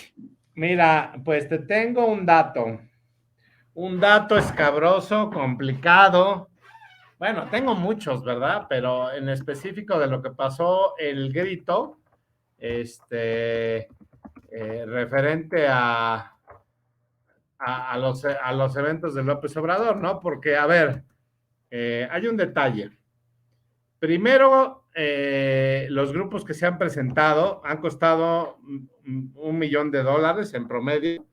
Speaker 2: Mira, pues te tengo un dato escabroso, complicado. Bueno, tengo muchos, ¿verdad? Pero en específico de lo que pasó el grito, referente a los eventos de López Obrador, ¿no? Porque, a ver, hay un detalle. Primero, los grupos que se han presentado han costado $1 millón en promedio.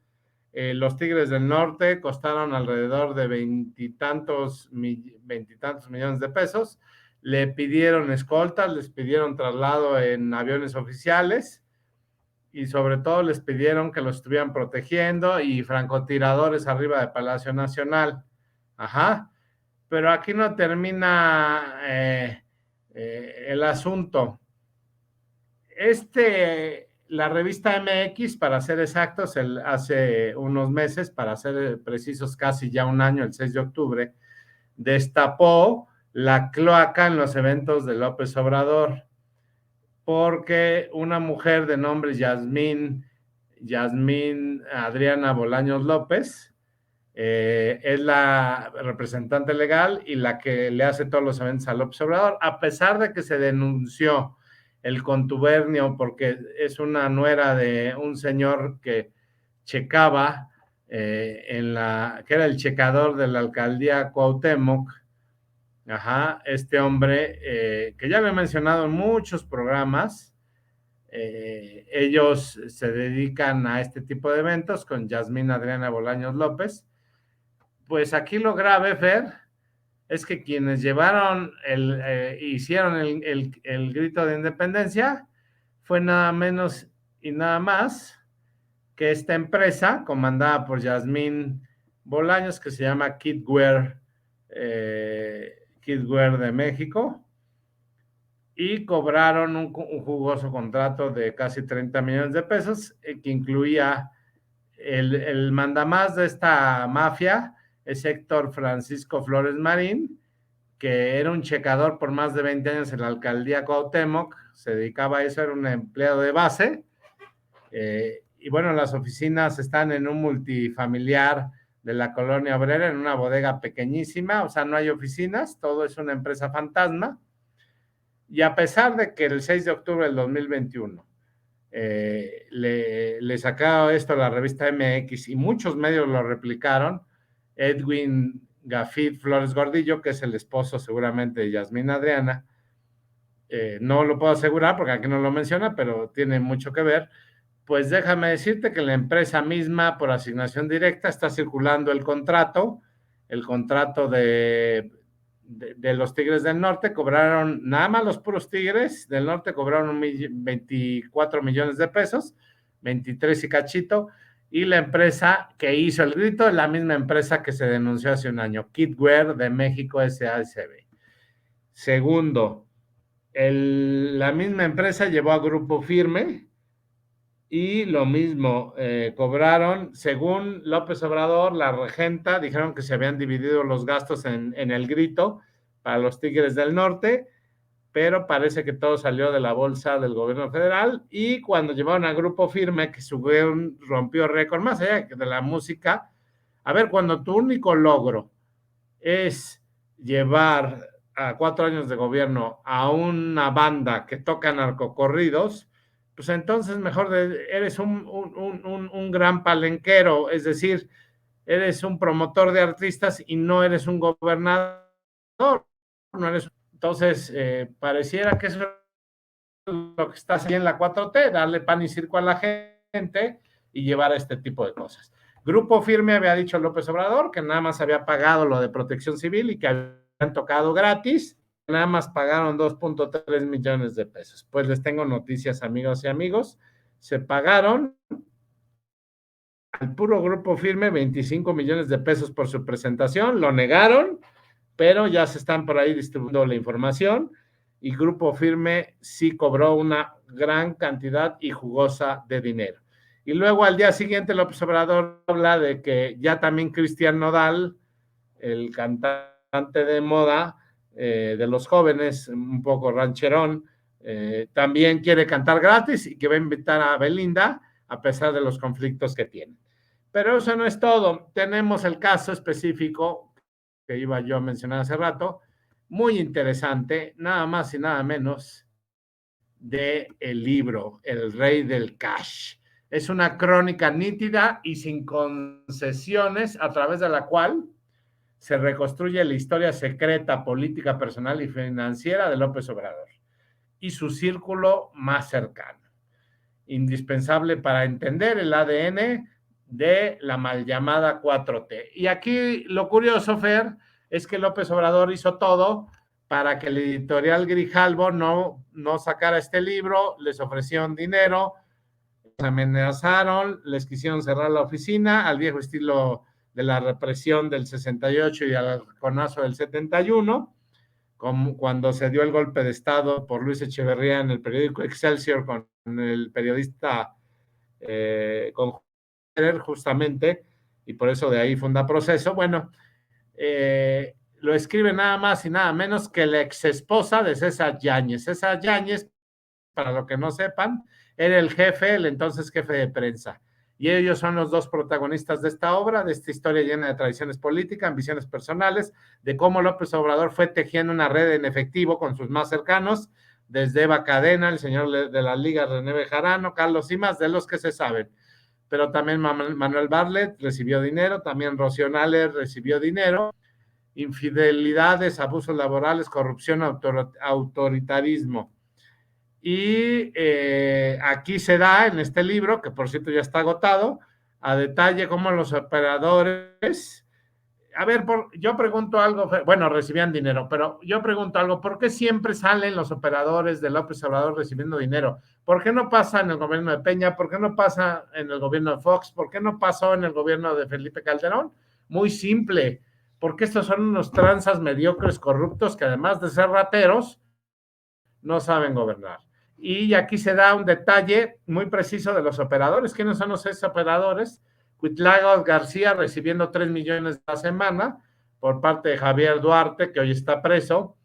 Speaker 2: Los Tigres del Norte costaron alrededor de veintitantos millones de pesos. Le pidieron escoltas, les pidieron traslado en aviones oficiales y sobre todo les pidieron que los estuvieran protegiendo y francotiradores arriba de Palacio Nacional. Ajá. Pero aquí no termina el asunto. La revista MX, para ser exactos, hace unos meses, para ser precisos, casi ya un año, el 6 de octubre, destapó la cloaca en los eventos de López Obrador, porque una mujer de nombre Yasmín Adriana Bolaños López, es la representante legal y la que le hace todos los eventos a López Obrador, a pesar de que se denunció el contubernio porque es una nuera de un señor que checaba que era el checador de la alcaldía Cuauhtémoc. Ajá, este hombre que ya lo he mencionado en muchos programas. Ellos se dedican a este tipo de eventos con Yasmín Adriana Bolaños López. Pues aquí lo grave, Fer, es que quienes hicieron el grito de independencia fue nada menos y nada más que esta empresa comandada por Yasmín Bolaños, que se llama Kitware de México, y cobraron un jugoso contrato de casi 30 millones de pesos, que incluía el mandamás de esta mafia, es Héctor Francisco Flores Marín, que era un checador por más de 20 años en la alcaldía Cuauhtémoc, se dedicaba a eso, era un empleado de base, y bueno, las oficinas están en un multifamiliar de la Colonia Obrera, en una bodega pequeñísima, o sea, no hay oficinas, todo es una empresa fantasma, y a pesar de que el 6 de octubre del 2021 le sacaba esto a la revista MX y muchos medios lo replicaron, Edwin Gafit Flores Gordillo, que es el esposo seguramente de Yasmín Adriana, no lo puedo asegurar porque aquí no lo menciona, pero tiene mucho que ver. Pues déjame decirte que la empresa misma, por asignación directa, está circulando el contrato de los Tigres del Norte. Cobraron, nada más los puros Tigres del Norte cobraron 24 millones de pesos, 23 y cachito, y la empresa que hizo el grito es la misma empresa que se denunció hace un año, Kitware de México S.A.S.B. Segundo, la misma empresa llevó a Grupo Firme y lo mismo, cobraron, según López Obrador, la regenta, dijeron que se habían dividido los gastos en el grito para los Tigres del Norte, pero parece que todo salió de la bolsa del gobierno federal, y cuando llevaron a Grupo Firme, que rompió récord, más allá de la música, a ver, cuando tu único logro es llevar a 4 años de gobierno a una banda que toca narcocorridos, pues entonces mejor eres un gran palenquero, es decir, eres un promotor de artistas y no eres un gobernador, no eres. Entonces, pareciera que eso es lo que está haciendo en la 4T, darle pan y circo a la gente y llevar a este tipo de cosas. Grupo Firme había dicho López Obrador que nada más había pagado lo de Protección Civil y que habían tocado gratis, nada más pagaron 2.3 millones de pesos. Pues les tengo noticias, amigos y amigos, se pagaron al puro Grupo Firme 25 millones de pesos por su presentación, lo negaron, pero ya se están por ahí distribuyendo la información, y Grupo Firme sí cobró una gran cantidad y jugosa de dinero. Y luego al día siguiente López Obrador habla de que ya también Cristian Nodal, el cantante de moda de los jóvenes, un poco rancherón, también quiere cantar gratis y que va a invitar a Belinda a pesar de los conflictos que tienen. Pero eso no es todo. Tenemos el caso específico que iba yo a mencionar hace rato, muy interesante, nada más y nada menos de el libro El Rey del Cash. Es una crónica nítida y sin concesiones a través de la cual se reconstruye la historia secreta, política, personal y financiera de López Obrador y su círculo más cercano. Indispensable para entender el ADN de la mal llamada 4T. Y aquí lo curioso, Fer, es que López Obrador hizo todo para que el editorial Grijalbo no sacara este libro, les ofrecieron dinero, les amenazaron, les quisieron cerrar la oficina al viejo estilo de la represión del 68 y al conazo del 71, como cuando se dio el golpe de Estado por Luis Echeverría en el periódico Excelsior con el periodista con justamente, y por eso de ahí funda Proceso. Bueno, lo escribe nada más y nada menos que la ex esposa de César Yáñez. César Yáñez, para lo que no sepan, era el jefe, el entonces jefe de prensa. Y ellos son los dos protagonistas de esta obra, de esta historia llena de tradiciones políticas, ambiciones personales, de cómo López Obrador fue tejiendo una red en efectivo con sus más cercanos, desde Eva Cadena, el señor de la Liga René Bejarano, Carlos Simas, de los que se saben. Pero también Manuel Bartlett recibió dinero, también Rocío Nale recibió dinero, infidelidades, abusos laborales, corrupción, autoritarismo. Y aquí se da en este libro, que por cierto ya está agotado, a detalle cómo los operadores... A ver, yo pregunto algo, bueno, recibían dinero, pero yo pregunto algo, ¿por qué siempre salen los operadores de López Obrador recibiendo dinero? ¿Por qué no pasa en el gobierno de Peña? ¿Por qué no pasa en el gobierno de Fox? ¿Por qué no pasó en el gobierno de Felipe Calderón? Muy simple, porque estos son unos tranzas mediocres corruptos que además de ser rateros, no saben gobernar. Y aquí se da un detalle muy preciso de los operadores. ¿Quiénes son los operadores? Cuitláhuac García recibiendo 3 millones a la semana por parte de Javier Duarte, que hoy está preso,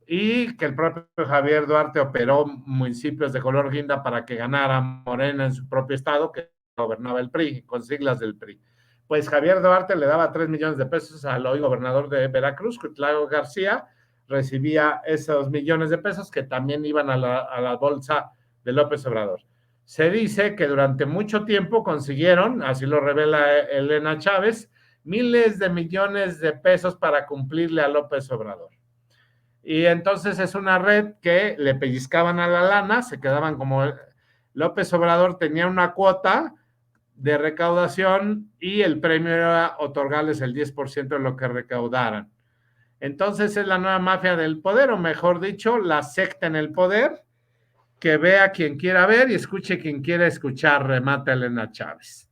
Speaker 2: y que el propio Javier Duarte operó municipios de color guinda para que ganara Morena en su propio estado, que gobernaba el PRI, con siglas del PRI. Pues Javier Duarte le daba 3 millones de pesos al hoy gobernador de Veracruz, Cuitláhuac García, recibía esos millones de pesos que también iban a la bolsa de López Obrador. Se dice que durante mucho tiempo consiguieron, así lo revela Elena Chávez, miles de millones de pesos para cumplirle a López Obrador. Y entonces es una red que le pellizcaban a la lana, se quedaban como... López Obrador tenía una cuota de recaudación y el premio era otorgarles el 10% de lo que recaudaran. Entonces es la nueva mafia del poder, o mejor dicho, la secta en el poder, que vea quien quiera ver y escuche quien quiera escuchar, remata Elena Chávez.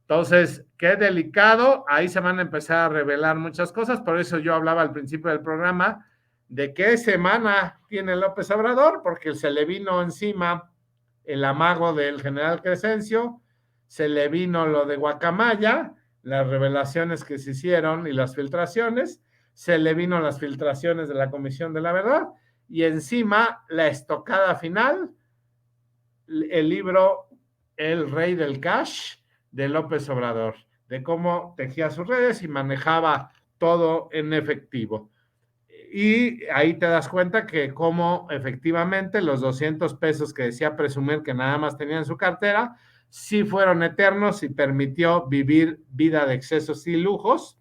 Speaker 2: Entonces, qué delicado, ahí se van a empezar a revelar muchas cosas, por eso yo hablaba al principio del programa de qué semana tiene López Obrador, porque se le vino encima el amago del general Crescencio, se le vino lo de Guacamaya, las revelaciones que se hicieron y las filtraciones, se le vino las filtraciones de la Comisión de la Verdad, y encima la estocada final, el libro El Rey del Cash de López Obrador, de cómo tejía sus redes y manejaba todo en efectivo. Y ahí te das cuenta que cómo efectivamente los 200 pesos que decía presumir que nada más tenía en su cartera, sí fueron eternos y permitió vivir vida de excesos y lujos,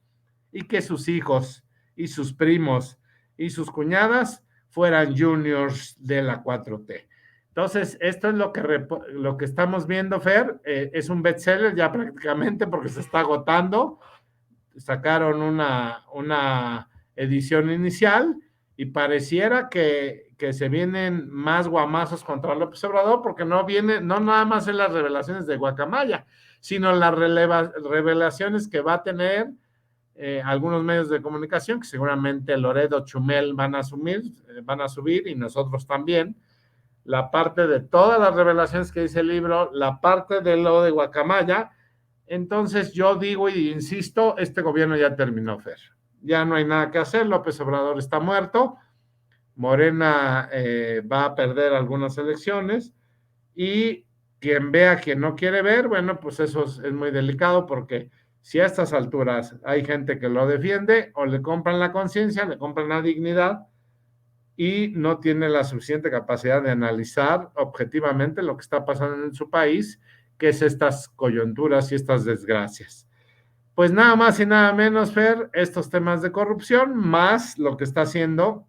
Speaker 2: y que sus hijos y sus primos y sus cuñadas fueran juniors de la 4T. Entonces, esto es lo que estamos viendo, Fer. Es un bestseller ya prácticamente porque se está agotando. Sacaron una edición inicial y pareciera que se vienen más guamazos contra López Obrador, porque no nada más en las revelaciones de Guacamaya, sino las revelaciones que va a tener algunos medios de comunicación, que seguramente Loredo, Chumel van a subir y nosotros también, la parte de todas las revelaciones que dice el libro, la parte de lo de Guacamaya. Entonces yo digo y insisto, este gobierno ya terminó, Fer. Ya no hay nada que hacer, López Obrador está muerto, Morena va a perder algunas elecciones, y quien vea, quien no quiere ver, bueno, pues eso es muy delicado, porque si a estas alturas hay gente que lo defiende, o le compran la conciencia, le compran la dignidad, y no tiene la suficiente capacidad de analizar objetivamente lo que está pasando en su país, que es estas coyunturas y estas desgracias. Pues nada más y nada menos, Fer, estos temas de corrupción, más lo que está haciendo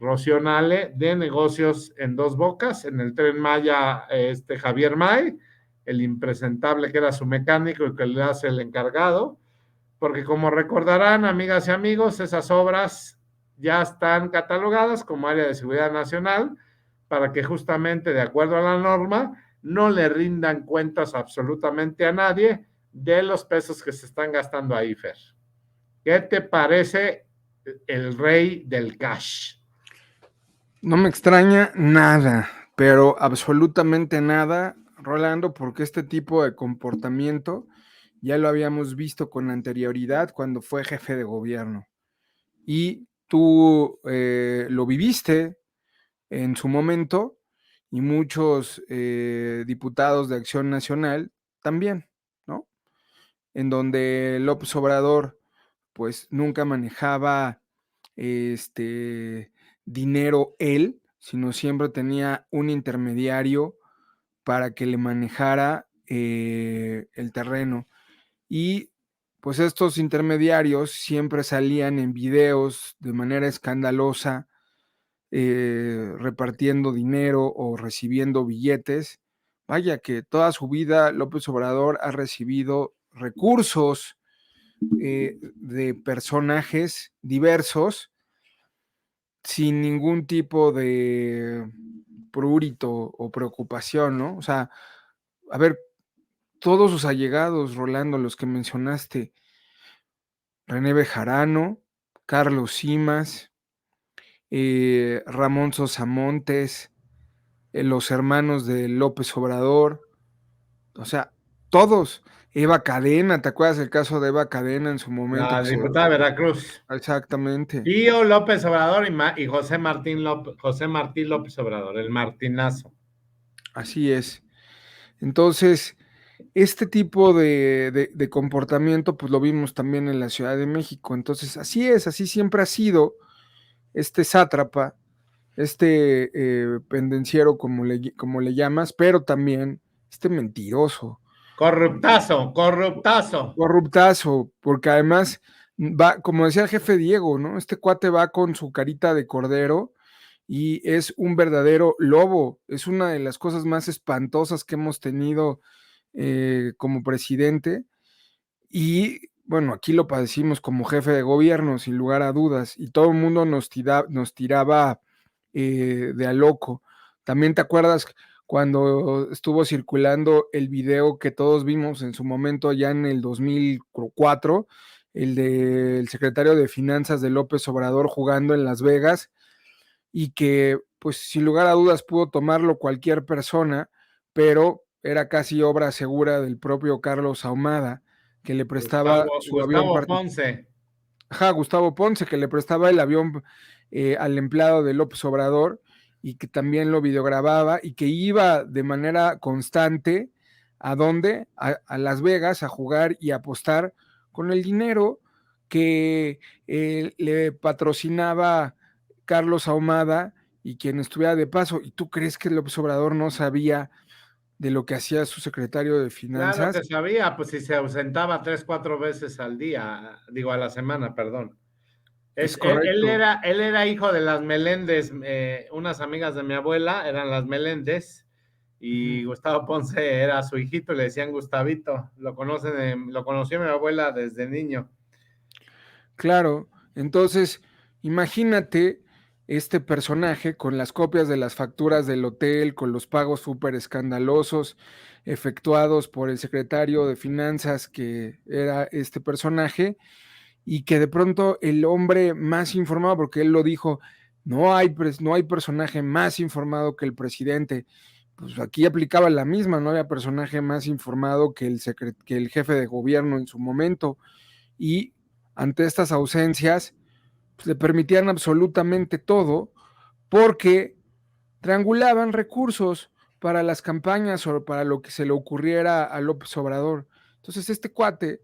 Speaker 2: Rocío Nale de negocios en Dos Bocas, en el Tren Maya, Javier May, el impresentable que era su mecánico y que le hace el encargado, porque como recordarán, amigas y amigos, esas obras ya están catalogadas como área de seguridad nacional para que justamente de acuerdo a la norma no le rindan cuentas absolutamente a nadie de los pesos que se están gastando ahí, Fer. ¿Qué te parece el rey del cash?
Speaker 1: No me extraña nada, pero absolutamente nada, Rolando, porque este tipo de comportamiento ya lo habíamos visto con anterioridad cuando fue jefe de gobierno. Y tú lo viviste en su momento y muchos diputados de Acción Nacional también, ¿no? En donde López Obrador pues nunca manejaba dinero él, sino siempre tenía un intermediario para que le manejara el terreno. Y pues estos intermediarios siempre salían en videos de manera escandalosa, repartiendo dinero o recibiendo billetes. Vaya que toda su vida López Obrador ha recibido recursos de personajes diversos sin ningún tipo de prurito o preocupación, ¿no? O sea, a ver, todos sus allegados, Rolando, los que mencionaste, René Bejarano, Carlos Simas, Ramón Sosamontes, los hermanos de López Obrador, o sea, todos. Eva Cadena, ¿te acuerdas del caso de Eva Cadena en su momento
Speaker 2: La
Speaker 1: que se...
Speaker 2: diputada de Veracruz.
Speaker 1: Exactamente,
Speaker 2: Pío López Obrador y José Martín López Obrador, el Martinazo.
Speaker 1: así es. Entonces, este tipo de comportamiento, pues lo vimos también en la Ciudad de México. Entonces, así es, así siempre ha sido este sátrapa, pendenciero, como le llamas, pero también este mentiroso,
Speaker 2: Corruptazo, corruptazo.
Speaker 1: corruptazo, porque además va, como decía el jefe Diego, ¿no? Este cuate va con su carita de cordero y es un verdadero lobo. Es una de las cosas más espantosas que hemos tenido como presidente. Y bueno, aquí lo padecimos como jefe de gobierno, sin lugar a dudas, y todo el mundo nos tiraba de a loco. También te acuerdas cuando estuvo circulando el video que todos vimos en su momento, ya en el 2004, el del secretario de Finanzas de López Obrador jugando en Las Vegas, y que pues sin lugar a dudas pudo tomarlo cualquier persona, pero era casi obra segura del propio Carlos Ahumada, que le prestaba su avión
Speaker 2: Gustavo
Speaker 1: particular.
Speaker 2: Ponce.
Speaker 1: Ajá, Gustavo Ponce, que le prestaba el avión al empleado de López Obrador y que también lo videogrababa y que iba de manera constante a dónde, a Las Vegas, a jugar y a apostar con el dinero que le patrocinaba Carlos Ahumada y quien estuviera de paso. ¿Y tú crees que López Obrador no sabía de lo que hacía su secretario de
Speaker 2: Claro
Speaker 1: Finanzas?
Speaker 2: que sabía, pues si se ausentaba 3, 4 veces al día, digo a la semana, perdón.
Speaker 1: Es correcto.
Speaker 2: Él era hijo de las Meléndez, unas amigas de mi abuela eran las Meléndez y
Speaker 1: Ujú.
Speaker 2: Gustavo Ponce era su hijito, le decían Gustavito, lo conoció mi abuela desde niño.
Speaker 1: Claro, entonces imagínate este personaje con las copias de las facturas del hotel, con los pagos súper escandalosos efectuados por el secretario de Finanzas, que era este personaje, y que de pronto el hombre más informado, porque él lo dijo, no hay personaje más informado que el presidente. Pues aquí aplicaba la misma, no había personaje más informado que que el jefe de gobierno en su momento. Y ante estas ausencias, pues, le permitían absolutamente todo porque triangulaban recursos para las campañas o para lo que se le ocurriera a López Obrador. Entonces, este cuate,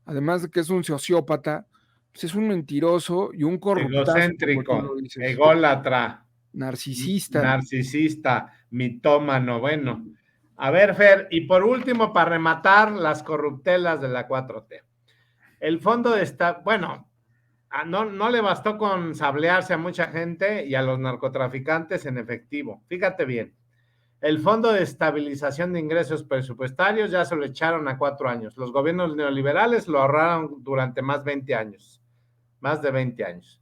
Speaker 1: además de que es un sociópata, pues es un mentiroso y un corruptazo, como tú lo
Speaker 2: Egocéntrico,
Speaker 1: dices,
Speaker 2: ególatra,
Speaker 1: narcisista.
Speaker 2: narcisista, mitómano, bueno. A ver, Fer, y por último, para rematar las corruptelas de la 4T. El fondo está, bueno, no le bastó con sablearse a mucha gente y a los narcotraficantes en efectivo. Fíjate bien, El Fondo de Estabilización de Ingresos Presupuestarios ya se lo echaron a 4 años. Los gobiernos neoliberales lo ahorraron durante más de 20 años.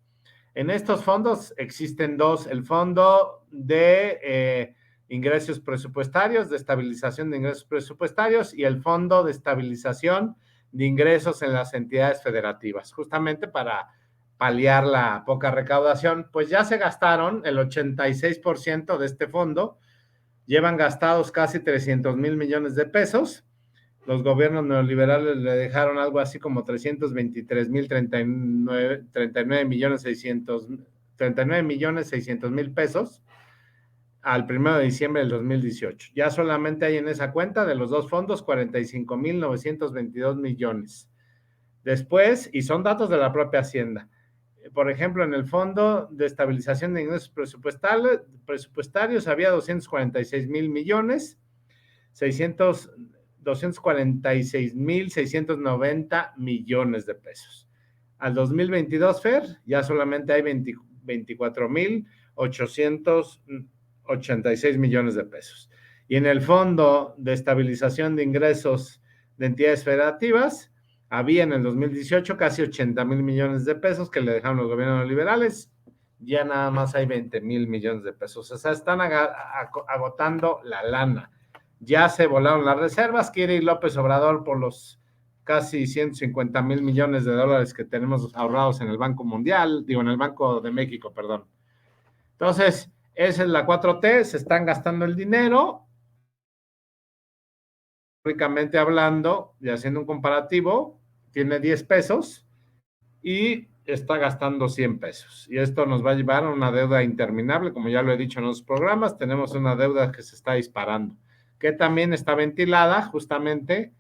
Speaker 2: En estos fondos existen dos: el Fondo de Ingresos Presupuestarios, de Estabilización de Ingresos Presupuestarios, y el Fondo de Estabilización de Ingresos en las entidades federativas, justamente para paliar la poca recaudación. Pues ya se gastaron el 86% de este fondo, llevan gastados casi 300,000 millones de pesos. Los gobiernos neoliberales le dejaron algo así como 323,039 millones 600,000 pesos al 1 de diciembre del 2018. Ya solamente hay en esa cuenta de los dos fondos 45,922 millones. Después, y son datos de la propia Hacienda, por ejemplo, en el Fondo de Estabilización de Ingresos Presupuestarios había 246,000 millones, 246,690 millones de pesos. Al 2022, Fer, ya solamente hay 24,886 millones de pesos. Y en el Fondo de Estabilización de Ingresos de Entidades Federativas, había en el 2018 casi 80,000 millones de pesos que le dejaron los gobiernos liberales. Ya nada más hay 20,000 millones de pesos. O sea, están agotando la lana. Ya se volaron las reservas. Quiere ir López Obrador por los casi 150,000 millones de dólares que tenemos ahorrados en el Banco Mundial, en el Banco de México, perdón. Entonces, esa es la 4T, se están gastando el dinero, históricamente hablando, y haciendo un comparativo, tiene 10 pesos y está gastando 100 pesos. Y esto nos va a llevar a una deuda interminable, como ya lo he dicho en los programas, tenemos una deuda que se está disparando, que también está ventilada justamente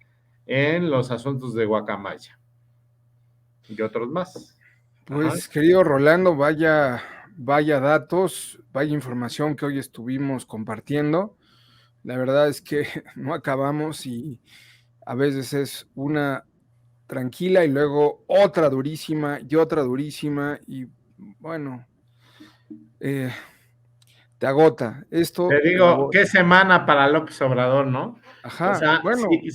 Speaker 2: en los asuntos de Guacamaya y otros más.
Speaker 1: Pues, querido Rolando, vaya datos, vaya información que hoy estuvimos compartiendo. La verdad es que no acabamos y a veces es una tranquila y luego otra durísima y otra durísima y bueno, te agota. Esto
Speaker 2: Te
Speaker 1: te
Speaker 2: digo,
Speaker 1: agota.
Speaker 2: qué semana para López Obrador, ¿no? O
Speaker 1: Ajá,
Speaker 2: sea,
Speaker 1: bueno,
Speaker 2: sí,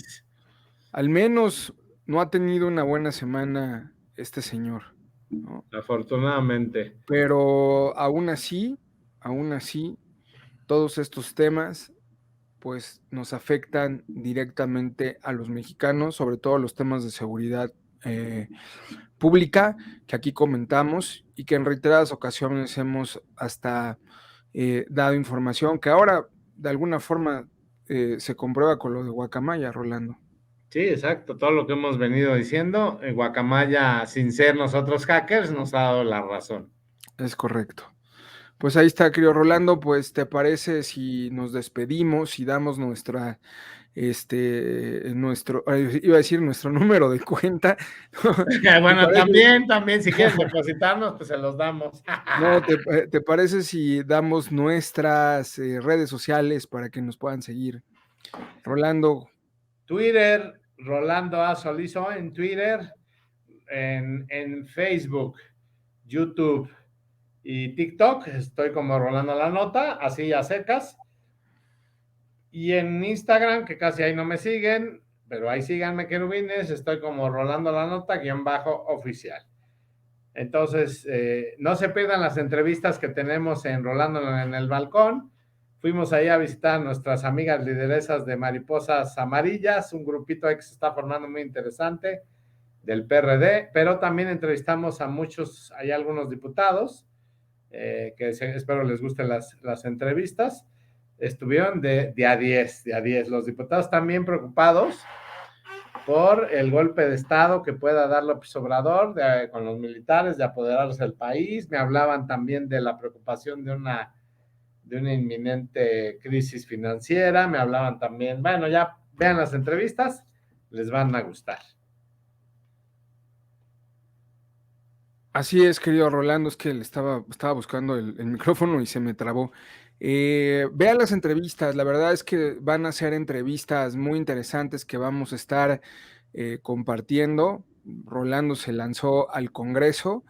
Speaker 1: al menos no ha tenido una buena semana este señor, ¿no?
Speaker 2: afortunadamente.
Speaker 1: Pero aún así, todos estos temas pues nos afectan directamente a los mexicanos, sobre todo los temas de seguridad pública que aquí comentamos y que en reiteradas ocasiones hemos hasta dado información que ahora de alguna forma se comprueba con lo de Guacamaya, Rolando.
Speaker 2: Sí, exacto. Todo lo que hemos venido diciendo, Guacamaya, sin ser nosotros hackers, nos ha dado la razón.
Speaker 1: Es correcto. Pues ahí está, querido Rolando, pues ¿te parece si nos despedimos y damos iba a decir nuestro número de cuenta? ¿Te
Speaker 2: Bueno,
Speaker 1: parece?
Speaker 2: también, si quieren depositarnos, pues se los damos.
Speaker 1: No, ¿te parece si damos nuestras redes sociales para que nos puedan seguir? Rolando,
Speaker 2: Twitter, Rolando A. Solizo en Twitter, en Facebook, YouTube y TikTok, estoy como Rolando La Nota, así a secas. Y en Instagram, que casi ahí no me siguen, pero ahí síganme, querubines, estoy como Rolando La Nota, _oficial. Entonces, no se pierdan las entrevistas que tenemos en Rolando en el Balcón. Fuimos ahí a visitar a nuestras amigas lideresas de Mariposas Amarillas, un grupito ahí que se está formando muy interesante del PRD, pero también entrevistamos a muchos, hay algunos diputados, espero les gusten las entrevistas. Estuvieron de a 10, de a 10. Los diputados también preocupados por el golpe de Estado que pueda dar López Obrador con los militares, de apoderarse del país. Me hablaban también de la preocupación de una inminente crisis financiera. Me hablaban también, bueno, ya vean las entrevistas, les van a gustar.
Speaker 1: así es, querido Rolando, es que le estaba buscando el micrófono y se me trabó. Vean las entrevistas, la verdad es que van a ser entrevistas muy interesantes que vamos a estar compartiendo. Rolando se lanzó al Congreso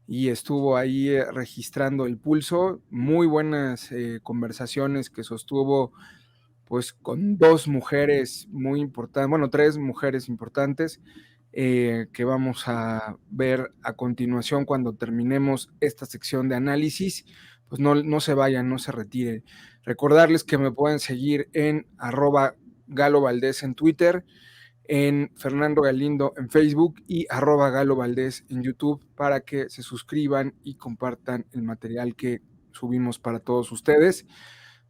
Speaker 1: y estuvo ahí registrando el pulso, muy buenas conversaciones que sostuvo pues con dos mujeres muy importantes, bueno, tres mujeres importantes, que vamos a ver a continuación cuando terminemos esta sección de análisis. Pues no se vayan, no se retiren. Recordarles que me pueden seguir en @GaloValdez en Twitter, en Fernando Galindo en Facebook y @GaloValdez en YouTube, para que se suscriban y compartan el material que subimos para todos ustedes.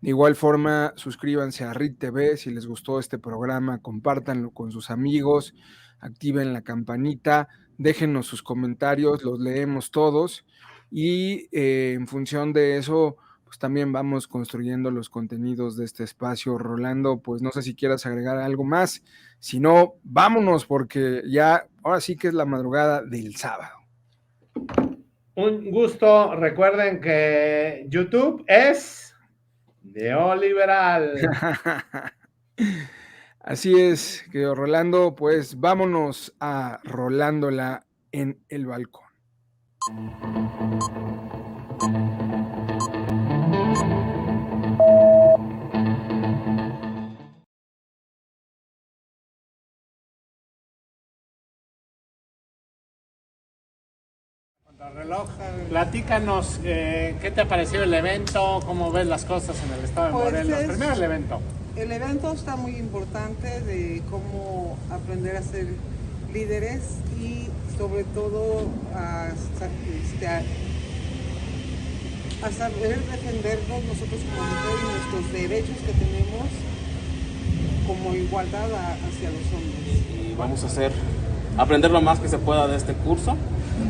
Speaker 1: De igual forma, suscríbanse a RIT TV si les gustó este programa, compártanlo con sus amigos, activen la campanita, déjennos sus comentarios, los leemos todos y en función de eso, pues también vamos construyendo los contenidos de este espacio. Rolando, pues no sé si quieras agregar algo más, si no, vámonos porque ya, ahora sí que es la madrugada del sábado.
Speaker 2: Un gusto, recuerden que YouTube es neoliberal.
Speaker 1: Así es, querido Rolando, pues vámonos a Rolándola en el balcón.
Speaker 2: Reloj, platícanos, ¿qué te ha parecido el evento? ¿Cómo ves las cosas en el estado de Morelos? Primero el evento.
Speaker 3: El evento está muy importante de cómo aprender a ser líderes y sobre todo a saber defendernos nosotros como mujeres y nuestros derechos que tenemos como igualdad hacia los hombres.
Speaker 4: Y vamos a aprender lo más que se pueda de este curso,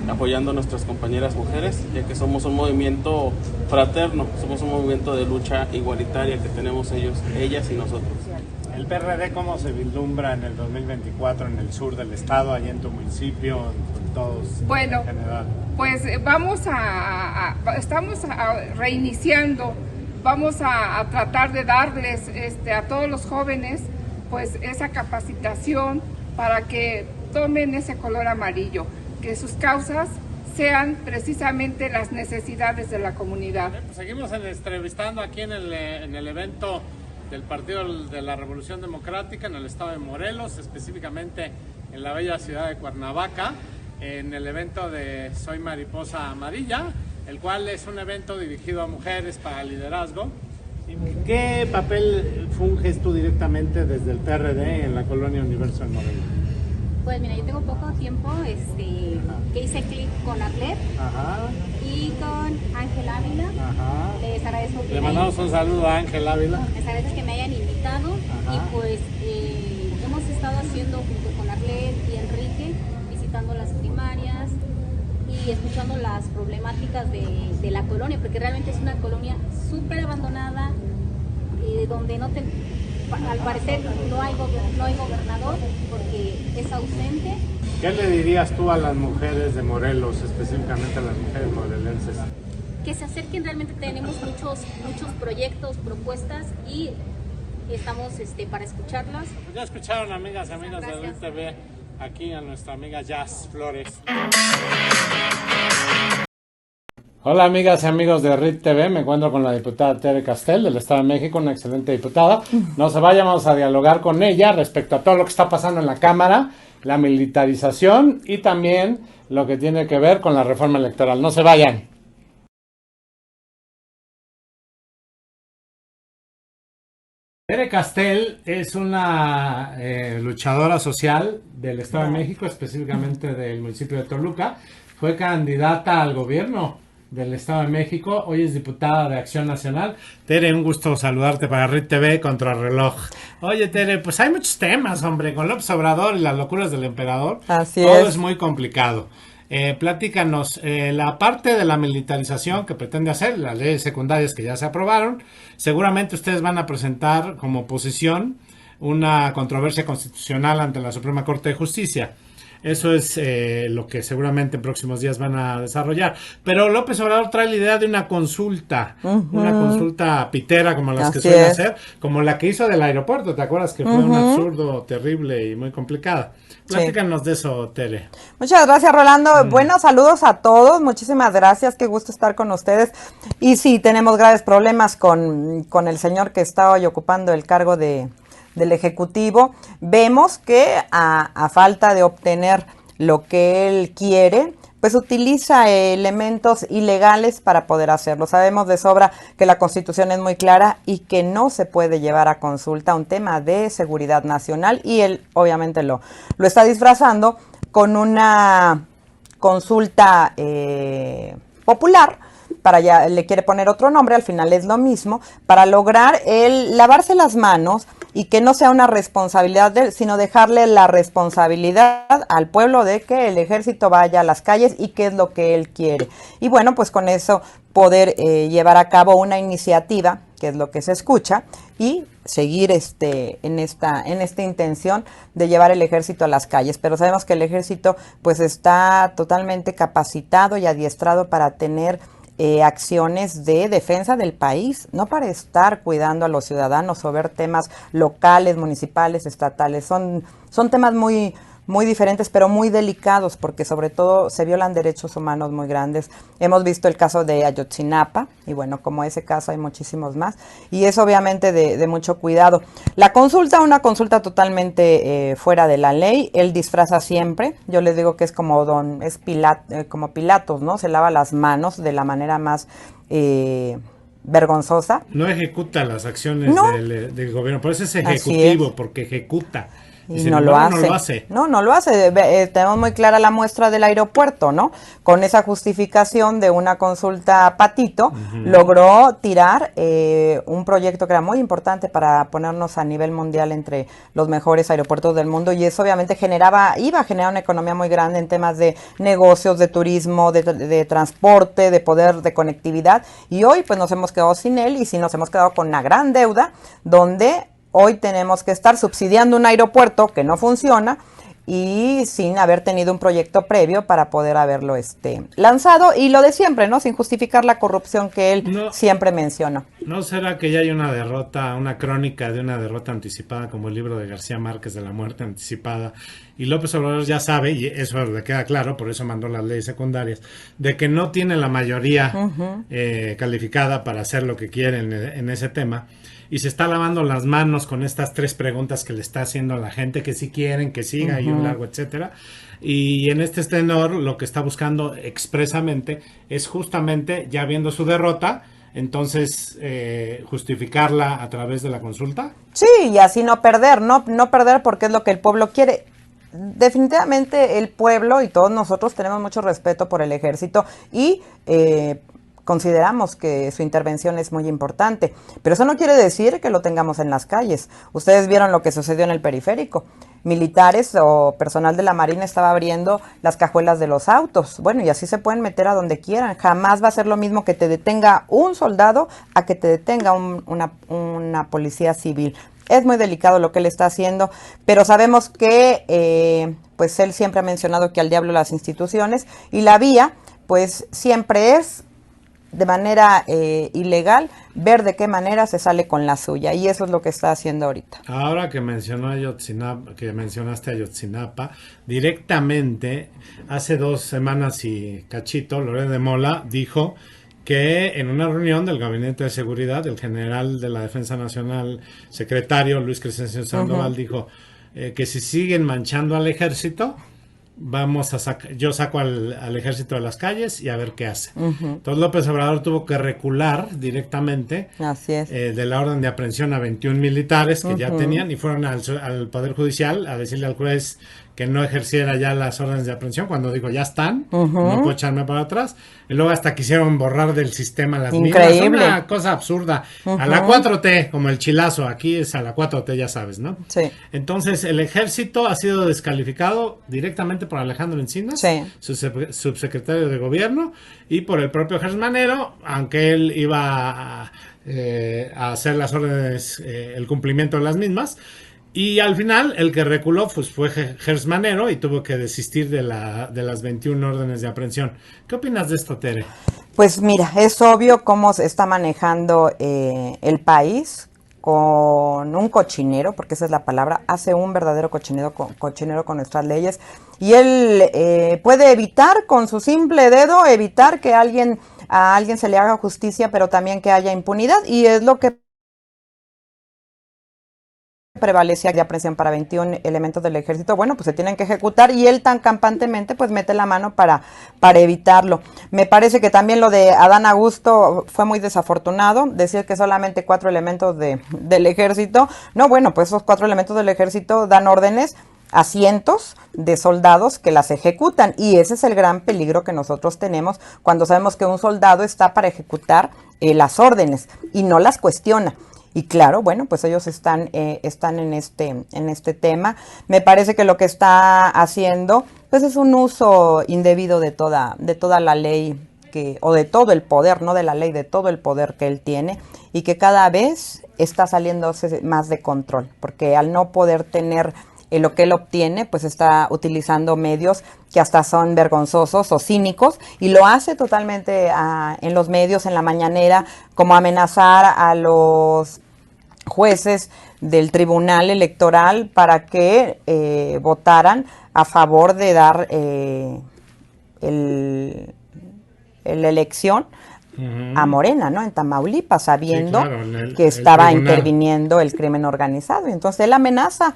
Speaker 4: apoyando a nuestras compañeras mujeres, ya que somos un movimiento fraterno, somos un movimiento de lucha igualitaria que tenemos ellas y nosotros.
Speaker 2: ¿El PRD cómo se vislumbra en el 2024 en el sur del estado, allá en tu municipio, en todos
Speaker 5: bueno,
Speaker 2: en general?
Speaker 5: Pues estamos reiniciando, vamos a tratar de darles a todos los jóvenes pues esa capacitación para que tomen ese color amarillo, que sus causas sean precisamente las necesidades de la comunidad.
Speaker 2: Pues seguimos entrevistando aquí en el evento del Partido de la Revolución Democrática en el estado de Morelos, específicamente en la bella ciudad de Cuernavaca, en el evento de Soy Mariposa Amarilla, el cual es un evento dirigido a mujeres para liderazgo. ¿Qué papel funges tú directamente desde el PRD en la colonia Universo en Morelos?
Speaker 6: Pues mira, yo tengo poco tiempo que hice clic con Arlet y con Ángel Ávila. Les agradezco que
Speaker 2: le mandamos un saludo a Ángel Ávila.
Speaker 6: Les agradezco que me hayan invitado y pues hemos estado haciendo junto con Arlet y Enrique, visitando las primarias y escuchando las problemáticas de la colonia, porque realmente es una colonia súper abandonada, donde al parecer no hay gobernador porque es ausente.
Speaker 2: ¿Qué le dirías tú a las mujeres de Morelos, específicamente a las mujeres morelenses?
Speaker 6: Que se acerquen, realmente tenemos muchos proyectos, propuestas y estamos para escucharlas.
Speaker 2: Pues ya escucharon, amigas y amigos de RIT TV, aquí a nuestra amiga Jazz Flores. Hola amigas y amigos de RIT TV, me encuentro con la diputada Tere Castel del Estado de México, una excelente diputada. No se vayan, vamos a dialogar con ella respecto a todo lo que está pasando en la Cámara, la militarización y también lo que tiene que ver con la reforma electoral. No se vayan. Tere Castel es una luchadora social del Estado de México, específicamente del municipio de Toluca. Fue candidata al gobierno del Estado de México, hoy es diputada de Acción Nacional. Tere, un gusto saludarte para RIT TV Contrarreloj. Oye, Tere, pues hay muchos temas, hombre, con López Obrador y las locuras del emperador.
Speaker 3: Así
Speaker 2: todo
Speaker 3: es.
Speaker 2: es muy complicado. Platícanos, la parte de la militarización que pretende hacer, las leyes secundarias que ya se aprobaron, seguramente ustedes van a presentar como oposición una controversia constitucional ante la Suprema Corte de Justicia.
Speaker 7: Eso es lo que seguramente en próximos días van a desarrollar. Pero López Obrador trae la idea de una consulta pitera como las que
Speaker 8: Así
Speaker 7: suele
Speaker 8: es.
Speaker 7: hacer, como la que hizo del aeropuerto. ¿Te acuerdas que fue un absurdo terrible y muy complicada? Platícanos de eso, Tere.
Speaker 8: Muchas gracias, Rolando. Bueno, saludos a todos. Muchísimas gracias. Qué gusto estar con ustedes. Y sí, tenemos graves problemas con el señor que está hoy ocupando el cargo del Ejecutivo. Vemos que a falta de obtener lo que él quiere, pues utiliza elementos ilegales para poder hacerlo. Sabemos de sobra que la Constitución es muy clara y que no se puede llevar a consulta un tema de seguridad nacional, y él obviamente lo está disfrazando con una consulta popular. Le quiere poner otro nombre, al final es lo mismo, para lograr el lavarse las manos y que no sea una responsabilidad de él, sino dejarle la responsabilidad al pueblo de que el ejército vaya a las calles y qué es lo que él quiere. Y bueno, pues con eso poder llevar a cabo una iniciativa, que es lo que se escucha, y seguir en esta intención de llevar el ejército a las calles. Pero sabemos que el ejército pues está totalmente capacitado y adiestrado para tener acciones de defensa del país, no para estar cuidando a los ciudadanos o ver temas locales, municipales, estatales. Son temas muy, muy diferentes, pero muy delicados, porque sobre todo se violan derechos humanos muy grandes. Hemos visto el caso de Ayotzinapa, y bueno, como ese caso hay muchísimos más, y es obviamente de mucho cuidado. La consulta, una consulta totalmente fuera de la ley. Él disfraza siempre. Yo les digo que es como como Pilatos, ¿no? Se lava las manos de la manera más vergonzosa.
Speaker 7: No ejecuta las acciones del gobierno, por eso es ejecutivo, porque ejecuta.
Speaker 8: Y no lo hace. No lo hace. Tenemos muy clara la muestra del aeropuerto, ¿no? Con esa justificación de una consulta patito, logró tirar un proyecto que era muy importante para ponernos a nivel mundial entre los mejores aeropuertos del mundo, y eso obviamente iba a generar una economía muy grande en temas de negocios, de turismo, de transporte, de poder, de conectividad, y hoy pues nos hemos quedado sin él, y sí nos hemos quedado con una gran deuda, donde hoy tenemos que estar subsidiando un aeropuerto que no funciona y sin haber tenido un proyecto previo para poder haberlo lanzado, y lo de siempre, ¿no? Sin justificar la corrupción que él siempre menciona.
Speaker 7: ¿No será que ya hay una derrota, una crónica de una derrota anticipada, como el libro de García Márquez de la muerte anticipada? Y López Obrador ya sabe, y eso le queda claro, por eso mandó las leyes secundarias, de que no tiene la mayoría calificada para hacer lo que quiere en ese tema. Y se está lavando las manos con estas 3 preguntas que le está haciendo a la gente, que si quieren que siga y un largo etcétera. Y en este tenor lo que está buscando expresamente es justamente, ya viendo su derrota, entonces justificarla a través de la consulta.
Speaker 8: Sí, y así no perder, no perder, porque es lo que el pueblo quiere. Definitivamente el pueblo y todos nosotros tenemos mucho respeto por el ejército, y consideramos que su intervención es muy importante, pero eso no quiere decir que lo tengamos en las calles. Ustedes vieron lo que sucedió en el periférico. Militares o personal de la Marina estaba abriendo las cajuelas de los autos. Bueno, y así se pueden meter a donde quieran. Jamás va a ser lo mismo que te detenga un soldado a que te detenga una policía civil. Es muy delicado lo que él está haciendo, pero sabemos que pues él siempre ha mencionado que al diablo las instituciones, y la vía pues siempre es de manera ilegal, ver de qué manera se sale con la suya, y eso es lo que está haciendo ahorita.
Speaker 7: Ahora que mencionaste a Ayotzinapa, directamente hace 2 semanas y cachito, Loret de Mola dijo que en una reunión del Gabinete de Seguridad, el general de la Defensa Nacional, secretario Luis Crescencio Sandoval, dijo que si siguen manchando al ejército, yo saco al ejército de las calles y a ver qué hace. Entonces López Obrador tuvo que recular directamente.
Speaker 8: Así es.
Speaker 7: De la orden de aprehensión a 21 militares que ya tenían, y fueron al Poder Judicial a decirle al juez que no ejerciera ya las órdenes de aprehensión, cuando digo ya están, no puedo echarme para atrás. Y luego hasta quisieron borrar del sistema las mismas. Una cosa absurda. A la 4T, como el chilazo, aquí es a la 4T, ya sabes, ¿no?
Speaker 8: Sí.
Speaker 7: Entonces el ejército ha sido descalificado directamente por Alejandro Encinas, su subsecretario de gobierno, y por el propio Gertz Manero, aunque él iba a hacer las órdenes, el cumplimiento de las mismas. Y al final, el que reculó pues, fue Gers Manero y tuvo que desistir de las 21 órdenes de aprehensión. ¿Qué opinas de esto, Tere?
Speaker 8: Pues mira, es obvio cómo se está manejando el país con un cochinero, porque esa es la palabra, hace un verdadero cochinero con nuestras leyes. Y él puede evitar con su simple dedo, evitar que a alguien se le haga justicia, pero también que haya impunidad. Y es lo que prevalece de aprehensión para 21 elementos del ejército, bueno, pues se tienen que ejecutar y él tan campantemente pues mete la mano para evitarlo. Me parece que también lo de Adán Augusto fue muy desafortunado, decir que solamente 4 elementos del ejército, no, bueno, pues esos 4 elementos del ejército dan órdenes a cientos de soldados que las ejecutan y ese es el gran peligro que nosotros tenemos cuando sabemos que un soldado está para ejecutar las órdenes y no las cuestiona. Y claro, bueno, pues ellos están en este tema. Me parece que lo que está haciendo, pues es un uso indebido de toda la ley o de todo el poder, no de la ley, de todo el poder que él tiene y que cada vez está saliéndose más de control, porque al no poder tener lo que él obtiene, pues está utilizando medios que hasta son vergonzosos o cínicos y lo hace totalmente en los medios, en la mañanera, como amenazar a los jueces del Tribunal Electoral para que votaran a favor de dar la elección a Morena, ¿no? En Tamaulipas, sabiendo
Speaker 7: sí, claro,
Speaker 8: que estaba
Speaker 7: el
Speaker 8: interviniendo el crimen organizado. Entonces él amenaza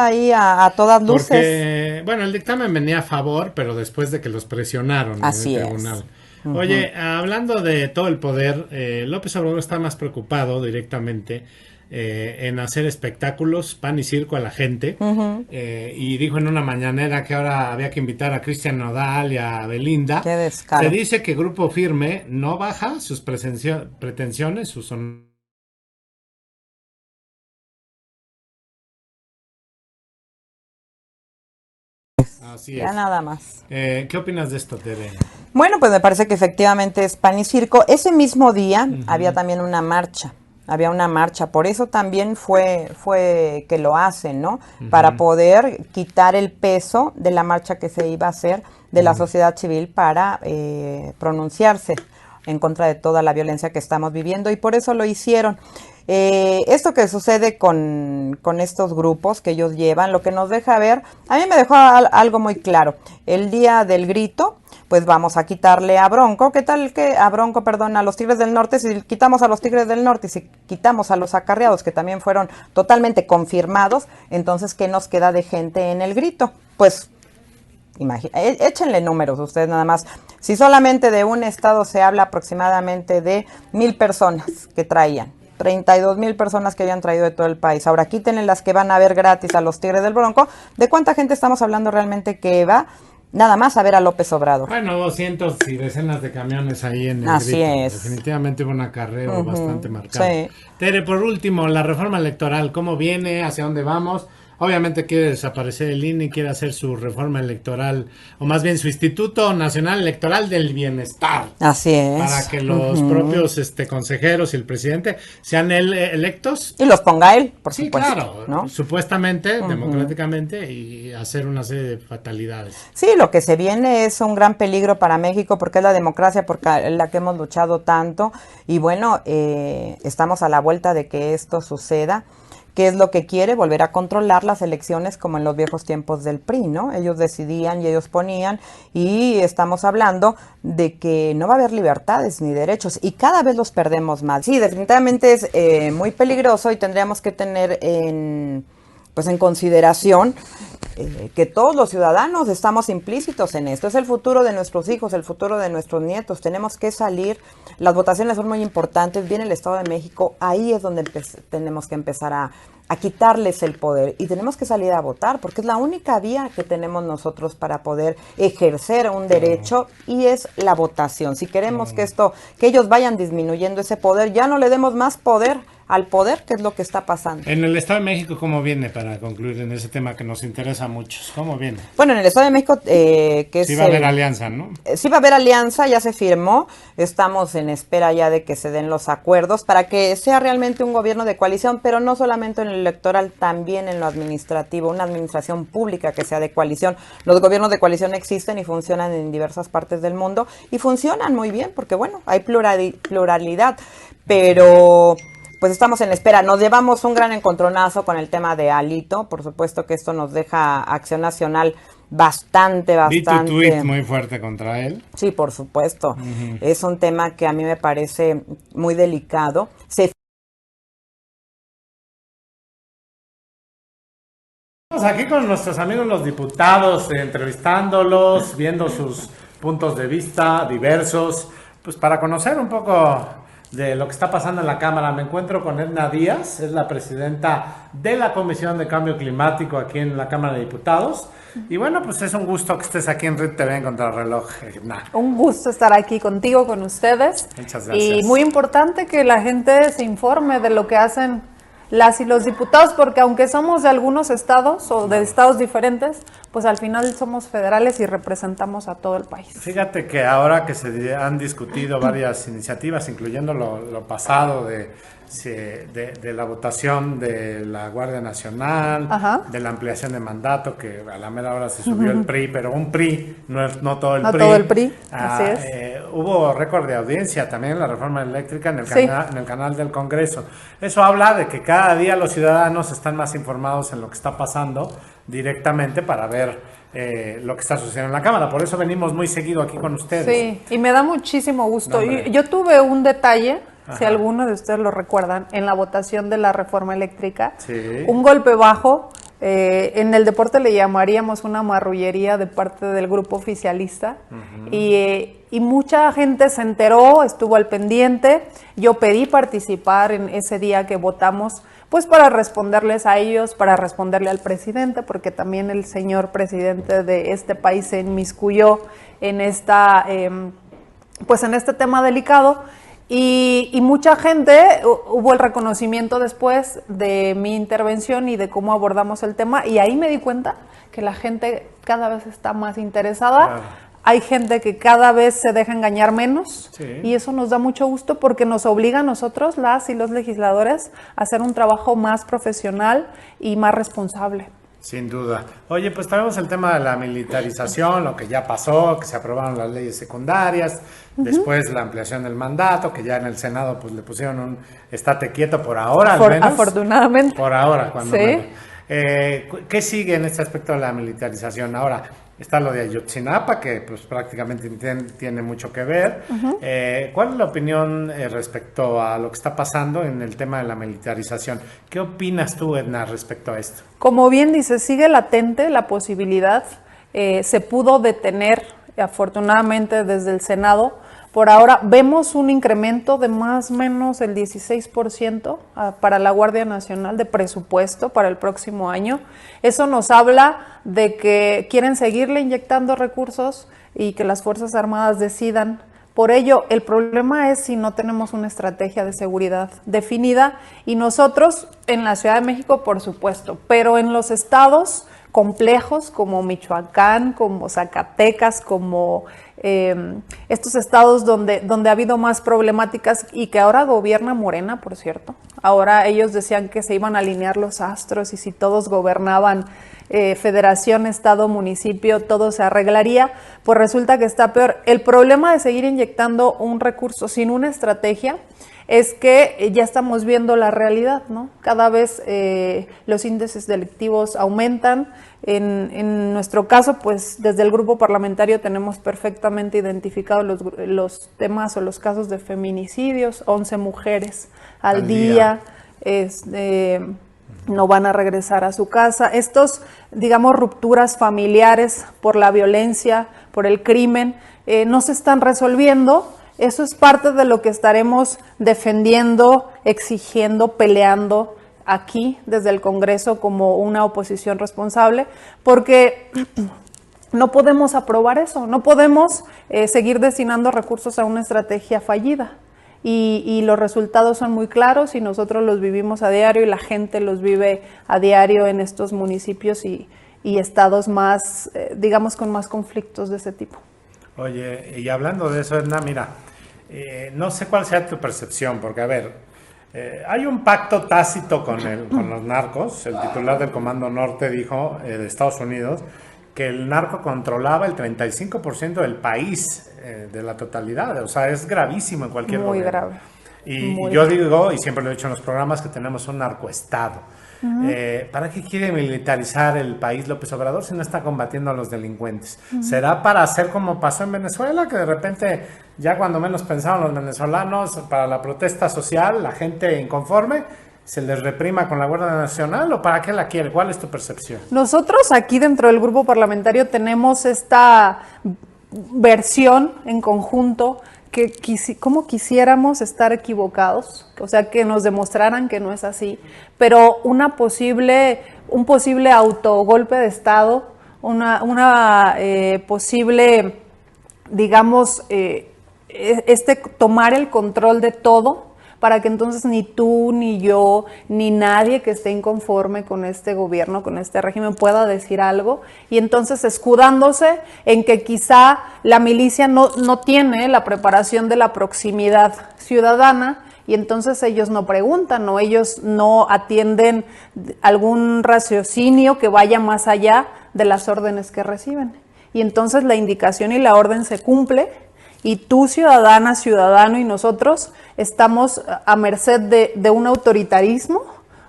Speaker 8: ahí a todas luces.
Speaker 7: Porque, bueno, el dictamen venía a favor, pero después de que los presionaron
Speaker 8: Así
Speaker 7: en el tribunal.
Speaker 8: es.
Speaker 7: Oye, hablando de todo el poder, López Obrador está más preocupado directamente en hacer espectáculos, pan y circo a la gente, y dijo en una mañanera que ahora había que invitar a Cristian Nodal y a Belinda.
Speaker 8: Qué descaro.
Speaker 7: Se dice que Grupo Firme no baja sus pretensiones, sus Así
Speaker 8: ya
Speaker 7: es.
Speaker 8: nada más.
Speaker 7: ¿Qué opinas de esto, Tere?
Speaker 8: Bueno, pues me parece que efectivamente es pan y circo. Ese mismo día había también una marcha. Había una marcha, por eso también fue que lo hacen, ¿no? Para poder quitar el peso de la marcha que se iba a hacer de la sociedad civil para pronunciarse en contra de toda la violencia que estamos viviendo y por eso lo hicieron. Esto que sucede con estos grupos que ellos llevan, lo que nos deja ver, a mí me dejó algo muy claro. El día del grito, pues vamos a quitarle a Bronco, ¿qué tal que a Bronco, perdón, a los Tigres del Norte? Si quitamos a los Tigres del Norte y si quitamos a los acarreados, que también fueron totalmente confirmados, entonces, ¿qué nos queda de gente en el grito? Pues, échenle números ustedes nada más. Si solamente de un estado se habla aproximadamente de 1,000 personas que traían, 32,000 personas que habían traído de todo el país. Ahora quítenle las que van a ver gratis a los Tigres del Bronco. ¿De cuánta gente estamos hablando realmente que va nada más a ver a López Obrador?
Speaker 7: Bueno, 200 y decenas de camiones ahí en el
Speaker 8: Así
Speaker 7: grito.
Speaker 8: es.
Speaker 7: Definitivamente hubo un acarreo bastante marcado.
Speaker 8: Sí.
Speaker 7: Tere, por último, la reforma electoral, ¿cómo viene? ¿Hacia dónde vamos? Obviamente quiere desaparecer el INE, quiere hacer su reforma electoral, o más bien su Instituto Nacional Electoral del Bienestar.
Speaker 8: Así es.
Speaker 7: Para que los propios consejeros y el presidente sean electos.
Speaker 8: Y los ponga él, por
Speaker 7: Sí,
Speaker 8: supuesto.
Speaker 7: claro,
Speaker 8: ¿no?
Speaker 7: supuestamente, democráticamente, y hacer una serie de fatalidades.
Speaker 8: Sí, lo que se viene es un gran peligro para México porque es la democracia por la que hemos luchado tanto y bueno, estamos a la vuelta de que esto suceda. ¿Qué es lo que quiere? Volver a controlar las elecciones como en los viejos tiempos del PRI, ¿no? Ellos decidían y ellos ponían y estamos hablando de que no va a haber libertades ni derechos y cada vez los perdemos más. Sí, definitivamente es muy peligroso y tendríamos que tener en consideración que todos los ciudadanos estamos implícitos en esto. Es el futuro de nuestros hijos, el futuro de nuestros nietos. Tenemos que salir. Las votaciones son muy importantes. Viene el Estado de México. Ahí es donde tenemos que empezar a quitarles el poder. Y tenemos que salir a votar porque es la única vía que tenemos nosotros para poder ejercer un derecho y es la votación. Si queremos que ellos vayan disminuyendo ese poder, ya no le demos más poder al poder, ¿qué es lo que está pasando?
Speaker 7: En el Estado de México, ¿cómo viene para concluir en ese tema que nos interesa a muchos? ¿Cómo viene?
Speaker 8: Bueno, en el Estado de México, que es
Speaker 7: sí va a haber alianza, ¿no?
Speaker 8: Sí va a haber alianza, ya se firmó, estamos en espera ya de que se den los acuerdos para que sea realmente un gobierno de coalición, pero no solamente en lo electoral, también en lo administrativo, una administración pública que sea de coalición. Los gobiernos de coalición existen y funcionan en diversas partes del mundo y funcionan muy bien porque, bueno, hay pluralidad, pero pues estamos en espera. Nos llevamos un gran encontronazo con el tema de Alito, por supuesto que esto nos deja Acción Nacional bastante.
Speaker 7: Vi tu tweet muy fuerte contra él.
Speaker 8: Sí, por supuesto. Es un tema que a mí me parece muy delicado.
Speaker 7: Estamos aquí con nuestros amigos los diputados, entrevistándolos, viendo sus puntos de vista diversos, pues para conocer un poco de lo que está pasando en la Cámara. Me encuentro con Edna Díaz, es la presidenta de la Comisión de Cambio Climático aquí en la Cámara de Diputados. Y bueno, pues es un gusto que estés aquí en RIT TV en Contrarreloj, Edna.
Speaker 9: Un gusto estar aquí contigo, con ustedes.
Speaker 7: Muchas gracias.
Speaker 9: Y muy importante que la gente se informe de lo que hacen las y los diputados, porque aunque somos de algunos estados o de estados diferentes, pues al final somos federales y representamos a todo el país.
Speaker 7: Fíjate que ahora que se han discutido varias iniciativas, incluyendo lo pasado de la votación de la Guardia Nacional, de la ampliación de mandato, que a la mera hora se subió el PRI, pero un PRI, no todo el PRI.
Speaker 9: No todo el PRI, así es.
Speaker 7: Hubo récord de audiencia también en la reforma eléctrica en el canal del Congreso. Eso habla de que cada día los ciudadanos están más informados en lo que está pasando directamente para ver lo que está sucediendo en la Cámara. Por eso venimos muy seguido aquí con ustedes.
Speaker 9: Sí, y me da muchísimo gusto.
Speaker 7: No,
Speaker 9: yo tuve un detalle, si alguno de ustedes lo recuerdan, en la votación de la reforma eléctrica.
Speaker 7: Sí.
Speaker 9: Un golpe bajo. En el deporte le llamaríamos una marrullería de parte del grupo oficialista. Y mucha gente se enteró, estuvo al pendiente. Yo pedí participar en ese día que votamos, pues para responderles a ellos, para responderle al presidente, porque también el señor presidente de este país se inmiscuyó en pues en este tema delicado. Y mucha gente, hubo el reconocimiento después de mi intervención y de cómo abordamos el tema, y ahí me di cuenta que la gente cada vez está más interesada. Claro. Hay gente que cada vez se deja engañar menos, y eso nos da mucho gusto porque nos obliga a nosotros, las y los legisladores, a hacer un trabajo más profesional y más responsable.
Speaker 7: Sin duda. Oye, pues traemos el tema de la militarización, lo que ya pasó, que se aprobaron las leyes secundarias, después la ampliación del mandato, que ya en el Senado pues le pusieron un estate quieto por ahora, al menos.
Speaker 9: Afortunadamente.
Speaker 7: Por ahora, cuando menos. ¿Qué sigue en este aspecto de la militarización? Ahora, está lo de Ayotzinapa, que pues prácticamente tiene mucho que ver. ¿Cuál es la opinión respecto a lo que está pasando en el tema de la militarización? ¿Qué opinas tú, Edna, respecto a esto?
Speaker 9: Como bien dices, sigue latente la posibilidad. Se pudo detener, afortunadamente, desde el Senado. Por ahora vemos un incremento de más o menos el 16% para la Guardia Nacional de presupuesto para el próximo año. Eso nos habla de que quieren seguirle inyectando recursos y que las Fuerzas Armadas decidan. Por ello, el problema es si no tenemos una estrategia de seguridad definida, y nosotros en la Ciudad de México, por supuesto, pero en los estados complejos como Michoacán, como Zacatecas, como estos estados donde ha habido más problemáticas y que ahora gobierna Morena, por cierto. Ahora ellos decían que se iban a alinear los astros y si todos gobernaban federación, estado, municipio, todo se arreglaría. Pues resulta que está peor. El problema de seguir inyectando un recurso sin una estrategia es que ya estamos viendo la realidad, ¿no? Cada vez los índices delictivos aumentan. En nuestro caso, pues desde el grupo parlamentario tenemos perfectamente identificados los temas o los casos de feminicidios, 11 mujeres al día. No van a regresar a su casa. Estos, digamos, rupturas familiares por la violencia, por el crimen, no se están resolviendo. Eso es parte de lo que estaremos defendiendo, exigiendo, peleando aquí desde el Congreso como una oposición responsable, porque no podemos aprobar eso, no podemos seguir destinando recursos a una estrategia fallida. y los resultados son muy claros y nosotros los vivimos a diario y la gente los vive a diario en estos municipios y estados más, digamos, con más conflictos de ese tipo.
Speaker 7: Oye, y hablando de eso, Edna, mira, no sé cuál sea tu percepción, porque a ver, hay un pacto tácito con los narcos. El titular del Comando Norte dijo, de Estados Unidos, que el narco controlaba el 35% del país, de la totalidad. O sea, es gravísimo en cualquier
Speaker 9: Muy
Speaker 7: gobierno.
Speaker 9: grave.
Speaker 7: Y yo digo, y siempre lo he dicho en los programas, que tenemos un narcoestado. ¿Para qué quiere militarizar el país López Obrador si no está combatiendo a los delincuentes? ¿Será para hacer como pasó en Venezuela, que de repente, ya cuando menos pensaban los venezolanos, para la protesta social, la gente inconforme, se les reprima con la Guardia Nacional? ¿O para qué la quiere? ¿Cuál es tu percepción?
Speaker 9: Nosotros aquí dentro del grupo parlamentario tenemos esta versión en conjunto que como quisiéramos estar equivocados, o sea, que nos demostraran que no es así, pero un posible autogolpe de Estado, una posible, digamos, tomar el control de todo, para que entonces ni tú, ni yo, ni nadie que esté inconforme con este gobierno, con este régimen, pueda decir algo, y entonces escudándose en que quizá la milicia no tiene la preparación de la proximidad ciudadana, y entonces ellos no preguntan, o ellos no atienden algún raciocinio que vaya más allá de las órdenes que reciben. Y entonces la indicación y la orden se cumple, y tú, ciudadana, ciudadano, y nosotros estamos a merced de un autoritarismo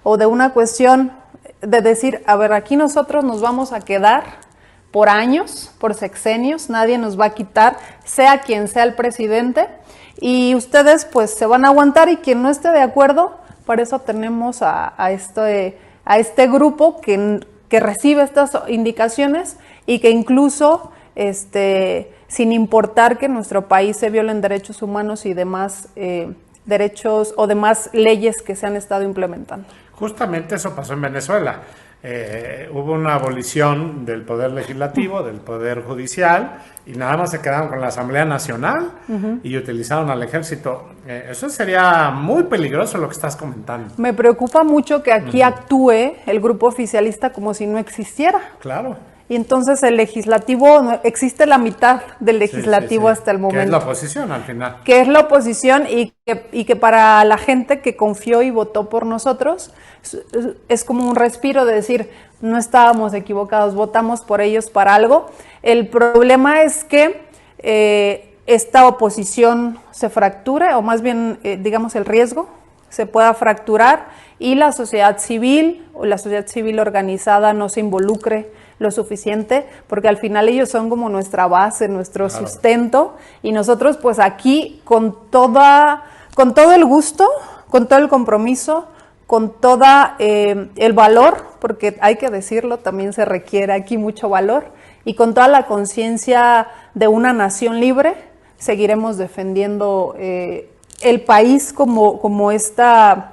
Speaker 9: o de una cuestión de decir, a ver, aquí nosotros nos vamos a quedar por años, por sexenios, nadie nos va a quitar, sea quien sea el presidente, y ustedes pues se van a aguantar, y quien no esté de acuerdo, por eso tenemos a este grupo que recibe estas indicaciones y que incluso sin importar que en nuestro país se violen derechos humanos y demás derechos o demás leyes que se han estado implementando.
Speaker 7: Justamente eso pasó en Venezuela. Hubo una abolición del poder legislativo, del poder judicial, y nada más se quedaron con la Asamblea Nacional y utilizaron al ejército. Eso sería muy peligroso lo que estás comentando.
Speaker 9: Me preocupa mucho que aquí actúe el grupo oficialista como si no existiera.
Speaker 7: Claro.
Speaker 9: Y entonces el legislativo, existe la mitad del legislativo hasta el momento.
Speaker 7: Que es la oposición al final.
Speaker 9: Que es la oposición y que para la gente que confió y votó por nosotros, es como un respiro de decir, no estábamos equivocados, votamos por ellos para algo. El problema es que esta oposición se fracture, o más bien, digamos, el riesgo se pueda fracturar, y la sociedad civil o la sociedad civil organizada no se involucre lo suficiente, porque al final ellos son como nuestra base, nuestro sustento, y nosotros pues aquí con todo el gusto, con todo el compromiso, con todo el valor, porque hay que decirlo, también se requiere aquí mucho valor, y con toda la conciencia de una nación libre, seguiremos defendiendo el país como esta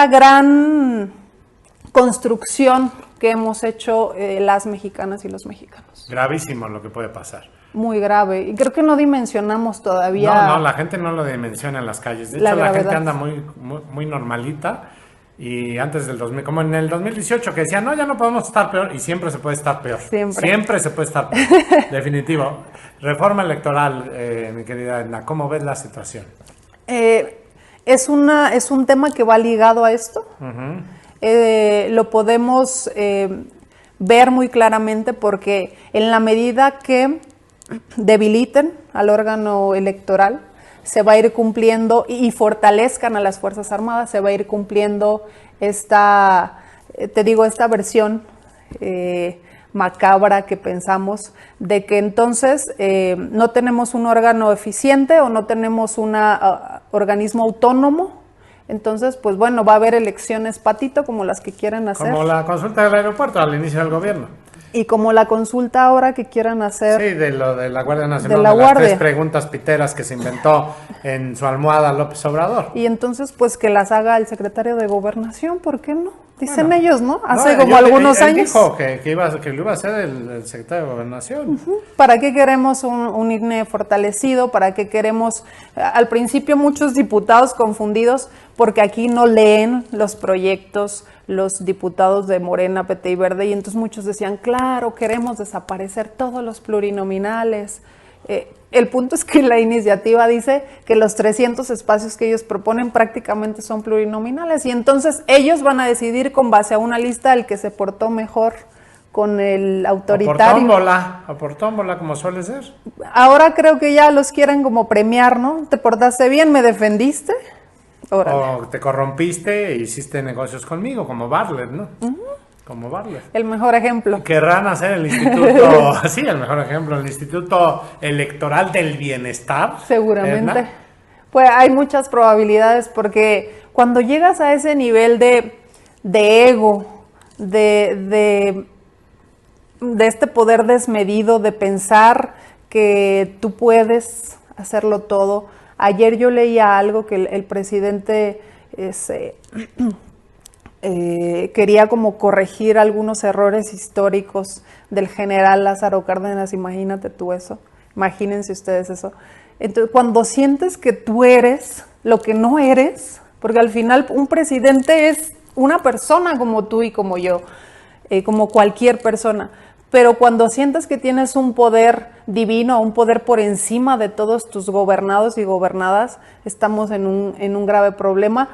Speaker 9: gran construcción que hemos hecho las mexicanas y los mexicanos.
Speaker 7: Gravísimo lo que puede pasar.
Speaker 9: Muy grave. Y creo que no dimensionamos todavía.
Speaker 7: No, la gente no lo dimensiona en las calles. De hecho, la gente anda muy normalita. Y antes del 2000, como en el 2018, que decían, no, ya no podemos estar peor. Y siempre se puede estar peor. Siempre se puede estar peor. Definitivo. Reforma electoral, mi querida Edna, ¿cómo ves la situación?
Speaker 9: Es un tema que va ligado a esto. Lo podemos ver muy claramente, porque en la medida que debiliten al órgano electoral, se va a ir cumpliendo, y fortalezcan a las Fuerzas Armadas, se va a ir cumpliendo esta versión macabra que pensamos, de que entonces no tenemos un órgano eficiente, o no tenemos un organismo autónomo. Entonces, pues bueno, va a haber elecciones patito, como las que quieren hacer.
Speaker 7: Como la consulta del aeropuerto al inicio del gobierno.
Speaker 9: Y como la consulta ahora que quieran hacer...
Speaker 10: Sí, de lo de la Guardia Nacional,
Speaker 9: de la
Speaker 10: las
Speaker 9: Guardia.
Speaker 10: 3 preguntas piteras que se inventó en su almohada López Obrador.
Speaker 9: Y entonces, pues que las haga el secretario de Gobernación, ¿por qué no? Dicen
Speaker 10: Bueno,
Speaker 9: ellos, ¿no? Hace
Speaker 10: no,
Speaker 9: como algunos
Speaker 10: él
Speaker 9: años.
Speaker 10: dijo que lo iba a hacer el secretario de Gobernación.
Speaker 9: ¿Para qué queremos un INE fortalecido? ¿Para qué queremos? Al principio muchos diputados confundidos porque aquí no leen los proyectos los diputados de Morena, PT y Verde, y entonces muchos decían, claro, queremos desaparecer todos los plurinominales. El punto es que la iniciativa dice que los 300 espacios que ellos proponen prácticamente son plurinominales, y entonces ellos van a decidir con base a una lista el que se portó mejor con el autoritario.
Speaker 10: O por tómbola, como suele ser.
Speaker 9: Ahora creo que ya los quieren como premiar, ¿no? Te portaste bien, me defendiste. Órale.
Speaker 10: O te corrompiste e hiciste negocios conmigo, como Bartlett, ¿no? Como Bartlett.
Speaker 9: El mejor ejemplo.
Speaker 10: Querrán hacer el instituto, sí, el mejor ejemplo, el Instituto Electoral del Bienestar.
Speaker 9: Seguramente.
Speaker 10: ¿Verdad?
Speaker 9: Pues hay muchas probabilidades, porque cuando llegas a ese nivel de ego, de este poder desmedido, de pensar que tú puedes hacerlo todo. Ayer yo leía algo que el presidente quería como corregir algunos errores históricos del general Lázaro Cárdenas. Imagínate tú eso, imagínense ustedes eso. Entonces, cuando sientes que tú eres lo que no eres, porque al final un presidente es una persona como tú y como yo, como cualquier persona, pero cuando sientes que tienes un poder divino, un poder por encima de todos tus gobernados y gobernadas, estamos en un grave problema,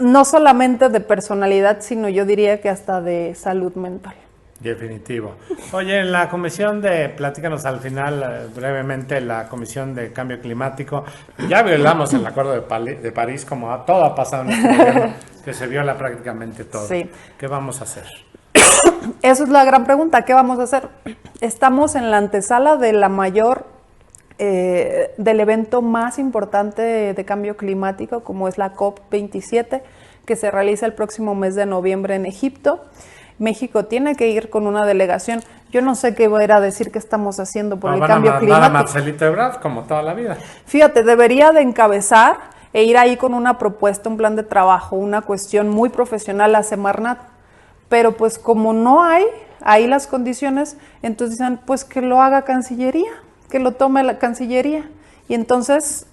Speaker 9: no solamente de personalidad, sino yo diría que hasta de salud mental.
Speaker 10: Definitivo. Oye, en la comisión platícanos al final brevemente, la comisión de cambio climático, ya violamos el acuerdo de París, como todo ha pasado en este gobierno, que se viola prácticamente todo.
Speaker 9: Sí.
Speaker 10: ¿Qué vamos a hacer?
Speaker 9: Esa es la gran pregunta, ¿qué vamos a hacer? Estamos en la antesala de la mayor, del evento más importante de cambio climático, como es la COP27, que se realiza el próximo mes de noviembre en Egipto. México tiene que ir con una delegación. Yo no sé qué va a ir a decir que estamos haciendo por el cambio climático.
Speaker 10: Van a Marcelito Ebrard, como toda la vida.
Speaker 9: Fíjate, debería de encabezar e ir ahí con una propuesta, un plan de trabajo, una cuestión muy profesional a Semarnat. Pero pues como no hay ahí las condiciones, entonces dicen, pues que lo haga Cancillería, que lo tome la Cancillería. Y entonces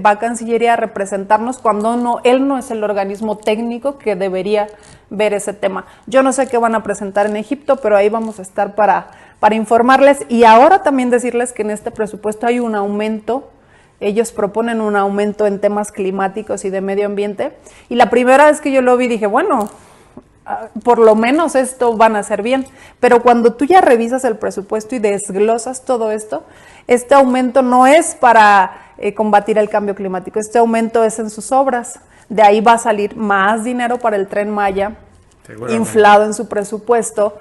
Speaker 9: va a Cancillería a representarnos cuando él no es el organismo técnico que debería ver ese tema. Yo no sé qué van a presentar en Egipto, pero ahí vamos a estar para informarles. Y ahora también decirles que en este presupuesto hay un aumento. Ellos proponen un aumento en temas climáticos y de medio ambiente. Y la primera vez que yo lo vi dije, bueno, por lo menos esto van a hacer bien, pero cuando tú ya revisas el presupuesto y desglosas todo esto, este aumento no es para combatir el cambio climático, este aumento es en sus obras, de ahí va a salir más dinero para el Tren Maya, inflado en su presupuesto,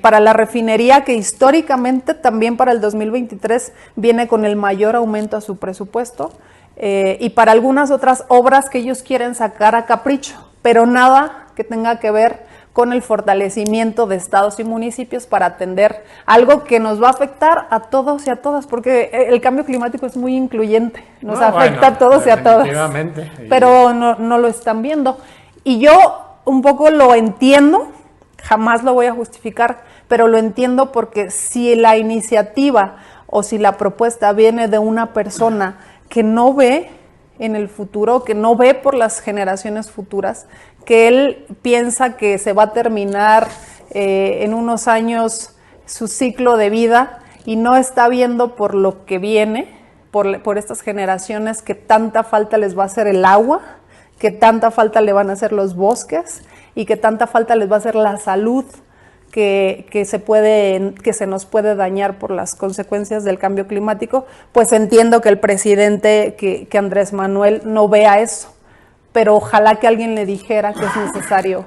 Speaker 9: para la refinería que históricamente también para el 2023 viene con el mayor aumento a su presupuesto, y para algunas otras obras que ellos quieren sacar a capricho, pero nada que tenga que ver con el fortalecimiento de estados y municipios para atender algo que nos va a afectar a todos y a todas, porque el cambio climático es muy incluyente, nos afecta a todos y a todas, pero no lo están viendo. Y yo un poco lo entiendo, jamás lo voy a justificar, pero lo entiendo porque si la iniciativa o si la propuesta viene de una persona que no ve en el futuro, que no ve por las generaciones futuras, que él piensa que se va a terminar en unos años su ciclo de vida y no está viendo por lo que viene, por estas generaciones que tanta falta les va a hacer el agua, que tanta falta le van a hacer los bosques y que tanta falta les va a hacer la salud que se nos puede dañar por las consecuencias del cambio climático. Pues entiendo que el presidente, que Andrés Manuel no vea eso, pero ojalá que alguien le dijera que es necesario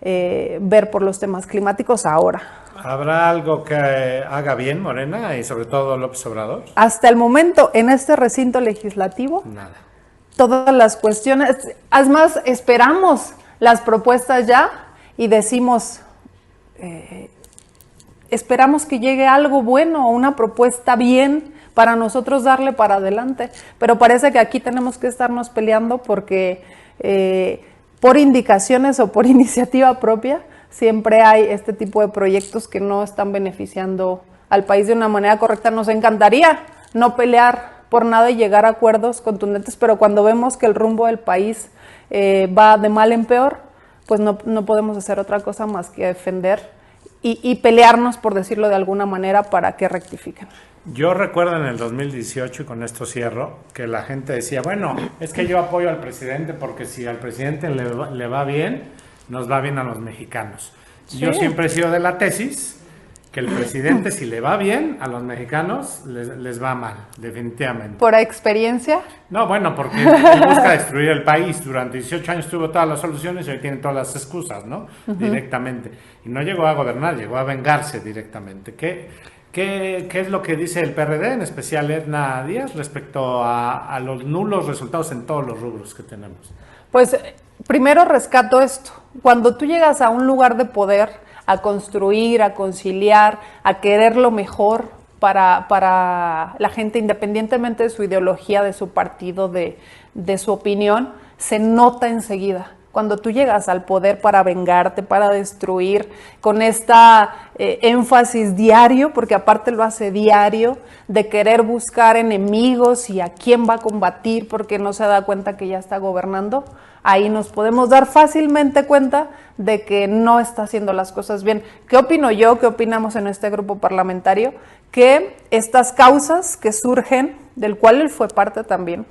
Speaker 9: ver por los temas climáticos ahora.
Speaker 10: ¿Habrá algo que haga bien Morena y sobre todo López Obrador?
Speaker 9: Hasta el momento, en este recinto legislativo,
Speaker 10: nada.
Speaker 9: Todas las cuestiones, además esperamos las propuestas ya y decimos, esperamos que llegue algo bueno, una propuesta bien para nosotros darle para adelante. Pero parece que aquí tenemos que estarnos peleando porque por indicaciones o por iniciativa propia siempre hay este tipo de proyectos que no están beneficiando al país de una manera correcta. Nos encantaría no pelear por nada y llegar a acuerdos contundentes, pero cuando vemos que el rumbo del país va de mal en peor, pues no podemos hacer otra cosa más que defender y pelearnos, por decirlo de alguna manera, para que rectifiquen.
Speaker 10: Yo recuerdo en el 2018, y con esto cierro, que la gente decía, bueno, es que yo apoyo al presidente porque si al presidente le va bien, nos va bien a los mexicanos. Sí. Yo siempre he sido de la tesis que el presidente, si le va bien a los mexicanos, les va mal, definitivamente.
Speaker 9: ¿Por experiencia?
Speaker 10: No, bueno, porque él busca destruir el país. Durante 18 años tuvo todas las soluciones y hoy tiene todas las excusas, ¿no? Directamente. Y no llegó a gobernar, llegó a vengarse directamente. ¿Qué es lo que dice el PRD, en especial Edna Díaz, respecto a los nulos resultados en todos los rubros que tenemos?
Speaker 9: Pues primero rescato esto. Cuando tú llegas a un lugar de poder, a construir, a conciliar, a querer lo mejor para la gente, independientemente de su ideología, de su partido, de su opinión, se nota enseguida. Cuando tú llegas al poder para vengarte, para destruir, con esta énfasis diario, porque aparte lo hace diario, de querer buscar enemigos y a quién va a combatir porque no se da cuenta que ya está gobernando, ahí nos podemos dar fácilmente cuenta de que no está haciendo las cosas bien. ¿Qué opino yo? ¿Qué opinamos en este grupo parlamentario? Que estas causas que surgen, del cual él fue parte también,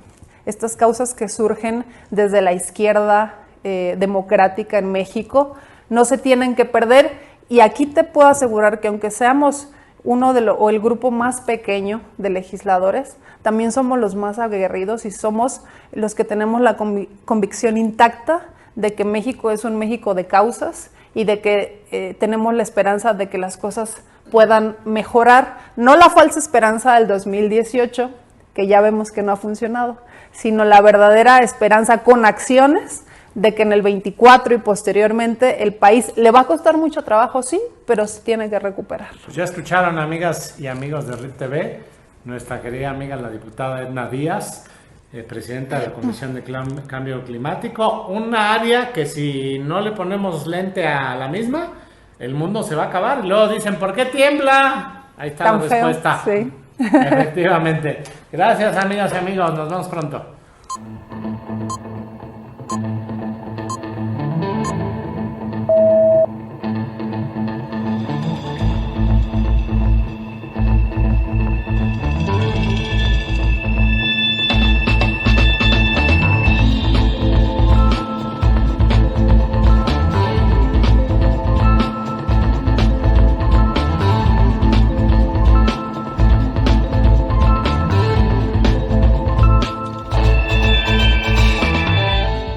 Speaker 9: estas causas que surgen desde la izquierda democrática en México, no se tienen que perder, y aquí te puedo asegurar que aunque seamos o el grupo más pequeño de legisladores, también somos los más aguerridos y somos los que tenemos la convicción intacta de que México es un México de causas y de que tenemos la esperanza de que las cosas puedan mejorar, no la falsa esperanza del 2018, que ya vemos que no ha funcionado, sino la verdadera esperanza con acciones de que en el 24 y posteriormente el país le va a costar mucho trabajo, sí, pero se tiene que recuperar.
Speaker 10: Pues ya escucharon, amigas y amigos de RIT TV, nuestra querida amiga la diputada Edna Díaz, presidenta de la Comisión de Cambio Climático, una área que si no le ponemos lente a la misma, el mundo se va a acabar. Y luego dicen, ¿por qué tiembla? Ahí está la respuesta. Sí. Efectivamente. Gracias, amigas y amigos, nos vemos pronto.